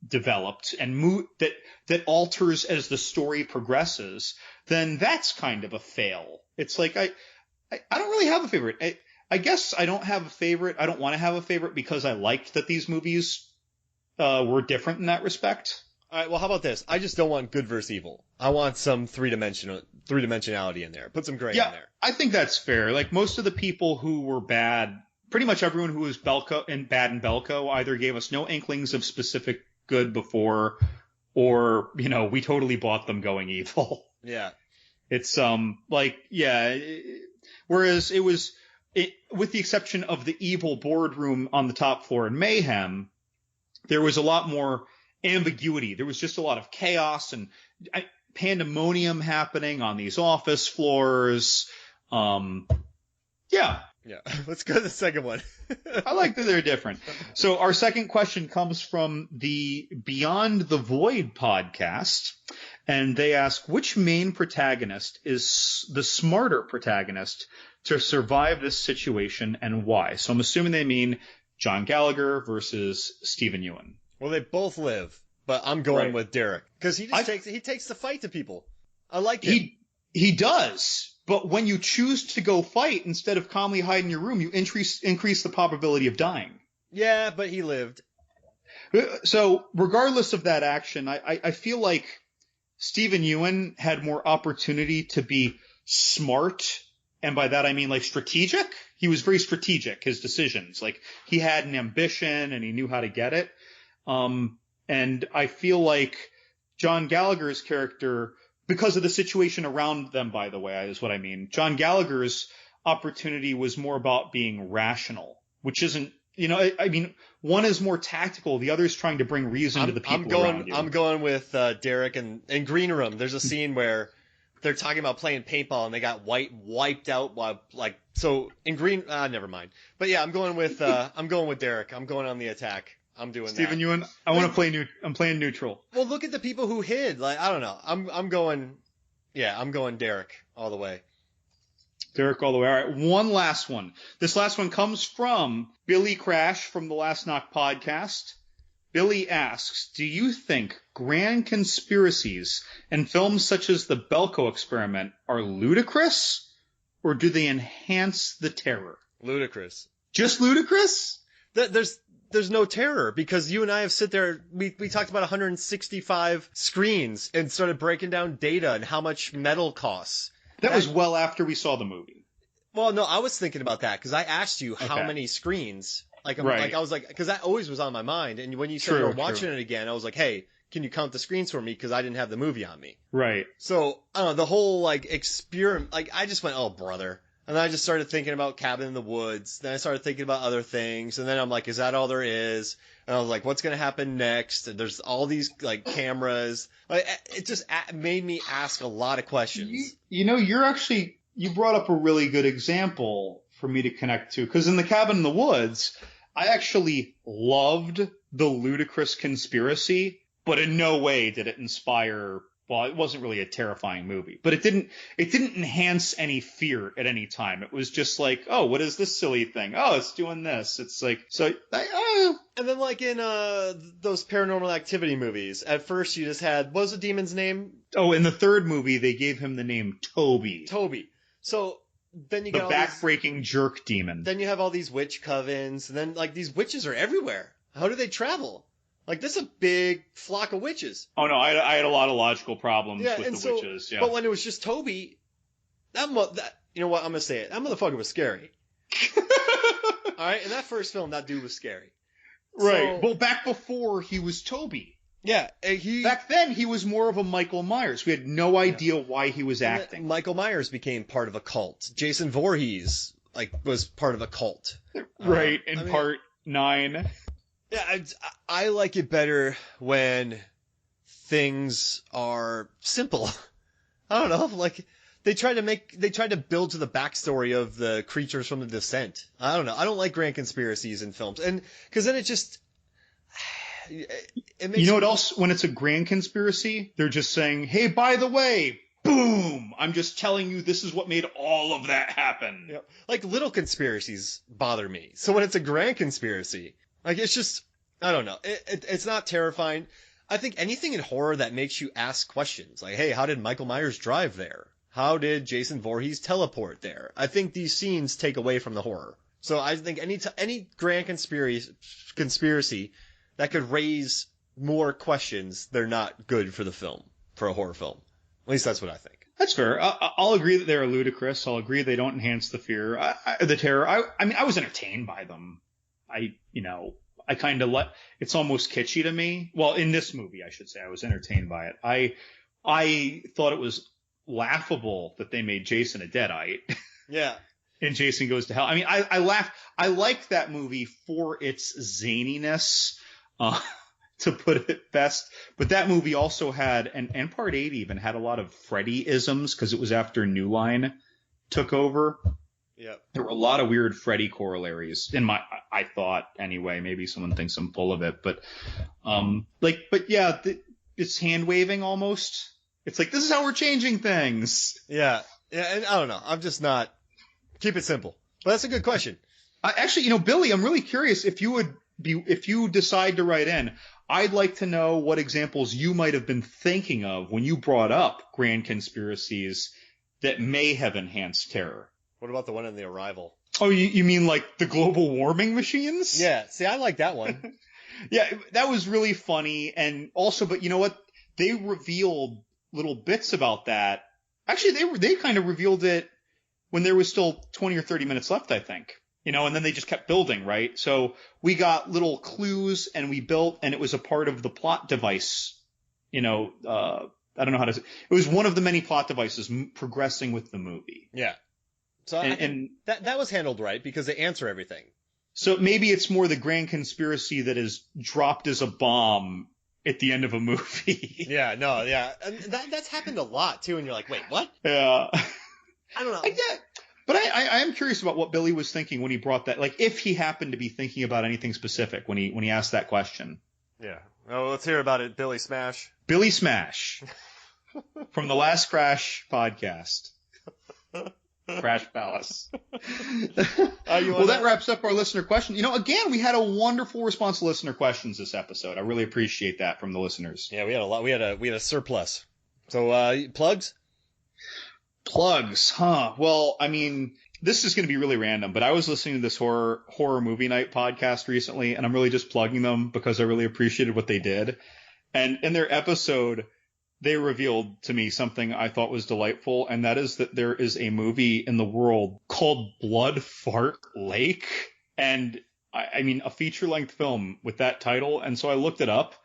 developed and that alters as the story progresses, then that's kind of a fail. It's like I don't really have a favorite. I guess I don't have a favorite. I don't want to have a favorite because I liked that these movies were different in that respect. All right, well, how about this? I just don't want good versus evil. I want some three-dimensionality in there. Put some gray in there. I think that's fair. Like, most of the people who were bad, pretty much everyone who was bad in Belko either gave us no inklings of specific good before, or, we totally bought them going evil. Yeah. It's, whereas with the exception of the evil boardroom on the top floor in Mayhem, there was a lot more ambiguity. There was just a lot of chaos and pandemonium happening on these office floors. Yeah. Let's go to the second one. I like that they're different. So our second question comes from the Beyond the Void podcast, and they ask, which main protagonist is the smarter protagonist to survive this situation and why? So I'm assuming they mean John Gallagher versus Stephen Ewan. Well, they both live, but I'm going with Derek because he takes the fight to people. I like him. He does, but when you choose to go fight instead of calmly hide in your room, you increase the probability of dying. Yeah, but he lived. So regardless of that action, I feel like Stephen Ewan had more opportunity to be smart, and by that I mean like strategic. He was very strategic, his decisions. Like, he had an ambition and he knew how to get it. And I feel like John Gallagher's character, because of the situation around them, by the way, is what I mean. John Gallagher's opportunity was more about being rational, which isn't, I mean, one is more tactical. The other is trying to bring reason to the people around you. I'm going with Derek and Green Room. There's a scene where they're talking about playing paintball and they got wiped out while, so in Green, never mind. But yeah, I'm going with Derek. I'm going on the attack. I'm doing Stephen Ewan. I want to play I'm playing neutral. Well, look at the people who hid. Like, I don't know. I'm going Derek all the way. Derek all the way. All right. One last one. This last one comes from Billy Crash from the Last Knock podcast. Billy asks, do you think grand conspiracies and films such as the Belko experiment are ludicrous, or do they enhance the terror? Ludicrous. Just ludicrous? There's no terror because you and I have sit there. We talked about 165 screens and started breaking down data and how much metal costs. That was well after we saw the movie. Well, no, I was thinking about that because I asked you how many screens. I was like, because that always was on my mind. And when you said you were watching it again, I was like, hey, can you count the screens for me? Because I didn't have the movie on me. Right. So I don't know, the whole experiment. I just went, oh brother. And then I just started thinking about Cabin in the Woods. Then I started thinking about other things. And then I'm like, is that all there is? And I was like, what's going to happen next? And there's all these cameras. It just made me ask a lot of questions. You brought up a really good example for me to connect to. Because in the Cabin in the Woods, I actually loved the ludicrous conspiracy, but in no way did it inspire. Well, it wasn't really a terrifying movie, but it didn't enhance any fear at any time. It was just like, oh, what is this silly thing? Oh, it's doing this. It's like, so. And then in those Paranormal Activity movies, at first you just had, what was the demon's name? Oh, in the third movie, they gave him the name Toby. So then you get the back-breaking jerk demon. Then you have all these witch covens, and then these witches are everywhere. How do they travel? This is a big flock of witches. Oh, no, I had a lot of logical problems with the witches. Yeah. But when it was just Toby, you know what, I'm going to say it. That motherfucker was scary. All right? In that first film, that dude was scary. Right. Well, back before he was Toby. Yeah. Back then, he was more of a Michael Myers. We had no idea why he was acting. Michael Myers became part of a cult. Jason Voorhees, was part of a cult. Right. Part 9. Yeah, I like it better when things are simple. I don't know, like they try to build to the backstory of the creatures from the Descent. I don't know. I don't like grand conspiracies in films, and because then it makes You know what else? When it's a grand conspiracy, they're just saying, "Hey, by the way, boom! I'm just telling you this is what made all of that happen." you know, like little conspiracies bother me. So when it's a grand conspiracy, like it's just I don't know. It's not terrifying. I think anything in horror that makes you ask questions, like, hey, how did Michael Myers drive there? How did Jason Voorhees teleport there? I think these scenes take away from the horror. So I think any grand conspiracy that could raise more questions, they're not good for the film, for a horror film. At least that's what I think. That's fair. I'll agree that they're ludicrous. I'll agree they don't enhance the fear, the terror. I mean, I was entertained by them. I kind of it's almost kitschy to me. Well, in this movie, I should say, I was entertained by it. I thought it was laughable that they made Jason a Deadite. Yeah. And Jason Goes to Hell. I mean, I laugh. I like that movie for its zaniness, to put it best. But that movie also had, and Part 8 even had a lot of Freddy-isms because it was after New Line took over. Yeah. There were a lot of weird Freddy corollaries I thought anyway. Maybe someone thinks I'm full of it, but yeah, it's hand waving almost. It's like, this is how we're changing things. Yeah. Yeah. And I don't know. I'm just not. Keep it simple. But that's a good question. Actually, Billy, I'm really curious if you decide to write in, I'd like to know what examples you might have been thinking of when you brought up grand conspiracies that may have enhanced terror. What about the one in The Arrival? Oh, you mean like the global warming machines? Yeah. See, I like that one. Yeah, that was really funny. And also, but you know what? They revealed little bits about that. Actually, they kind of revealed it when there was still 20 or 30 minutes left, I think. And then they just kept building, right? So we got little clues and we built, and it was a part of the plot device. I don't know how to say. It was one of the many plot devices progressing with the movie. Yeah. So and that was handled right because they answer everything. So maybe it's more the grand conspiracy that is dropped as a bomb at the end of a movie. Yeah, no, yeah. And that's happened a lot too, and you're like, wait, what? Yeah. I don't know. But I am curious about what Billy was thinking when he brought that, like if he happened to be thinking about anything specific when he asked that question. Yeah. Oh, let's hear about it, Billy Smash. Billy Smash from the Last Crash podcast. Crash Palace. Well, that wraps up our listener question. Again, we had a wonderful response to listener questions this episode. I really appreciate that from the listeners. Yeah, we had a lot. We had a surplus. So, plugs? Plugs, huh? Well, I mean, this is going to be really random, but I was listening to this horror movie night podcast recently, and I'm really just plugging them because I really appreciated what they did. And in their episode, they revealed to me something I thought was delightful, and that is that there is a movie in the world called Blood Fart Lake, and I mean a feature-length film with that title. And so I looked it up,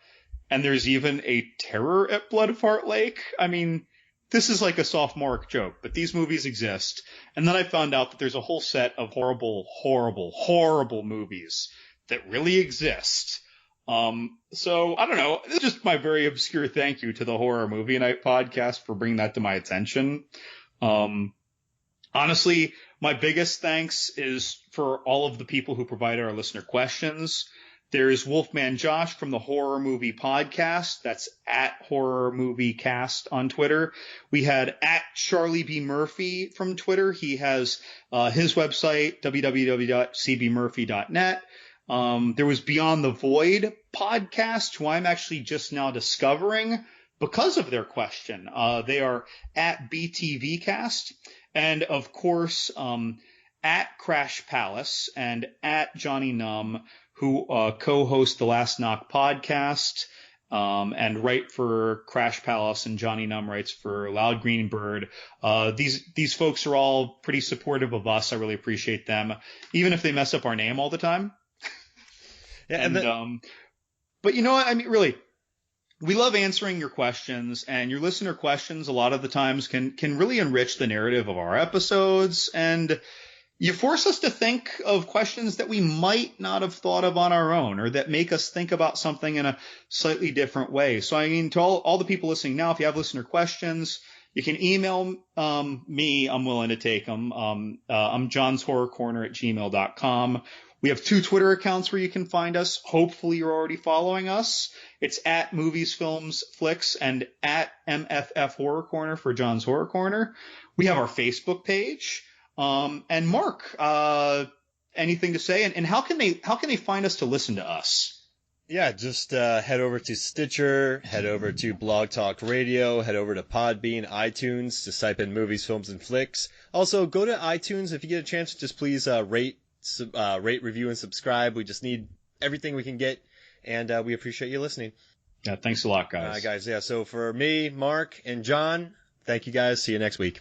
and there's even a Terror at Blood Fart Lake. I mean, this is like a sophomoric joke, but these movies exist. And then I found out that there's a whole set of horrible, horrible, horrible movies that really exist. So I don't know. This is just my very obscure thank you to the Horror Movie Night podcast for bringing that to my attention. Honestly, my biggest thanks is for all of the people who provided our listener questions. There's Wolfman Josh from the Horror Movie Podcast. That's at Horror Movie Cast on Twitter. We had at Charlie B. Murphy from Twitter. He has his website, www.cbmurphy.net. There was Beyond the Void podcast, who I'm actually just now discovering because of their question. They are at BTVcast. And of course, at Crash Palace and at Johnny Numb, who co-host the Last Knock podcast and write for Crash Palace, and Johnny Numb writes for Loud Green Bird. These folks are all pretty supportive of us. I really appreciate them, even if they mess up our name all the time. Yeah, but you know what? I mean, really, we love answering your questions, and your listener questions a lot of the times can really enrich the narrative of our episodes. And You force us to think of questions that we might not have thought of on our own, or that make us think about something in a slightly different way. So, I mean, to all the people listening now, if you have listener questions, you can email me. I'm willing to take them. I'm johnshorrorcorner@gmail.com. We have 2 Twitter accounts where you can find us. Hopefully you're already following us. It's at Movies, Films, Flicks and at MFF Horror Corner for John's Horror Corner. We have our Facebook page. And Mark, anything to say? And how can they find us to listen to us? Yeah, just head over to Stitcher, head over to Blog Talk Radio, head over to Podbean, iTunes, just type in Movies, Films, and Flicks. Also, go to iTunes if you get a chance. Just please rate, review, and subscribe. We just need everything we can get, and we appreciate you listening. Yeah, thanks a lot, guys. Guys, yeah. So for me, Mark, and John, thank you guys. See you next week.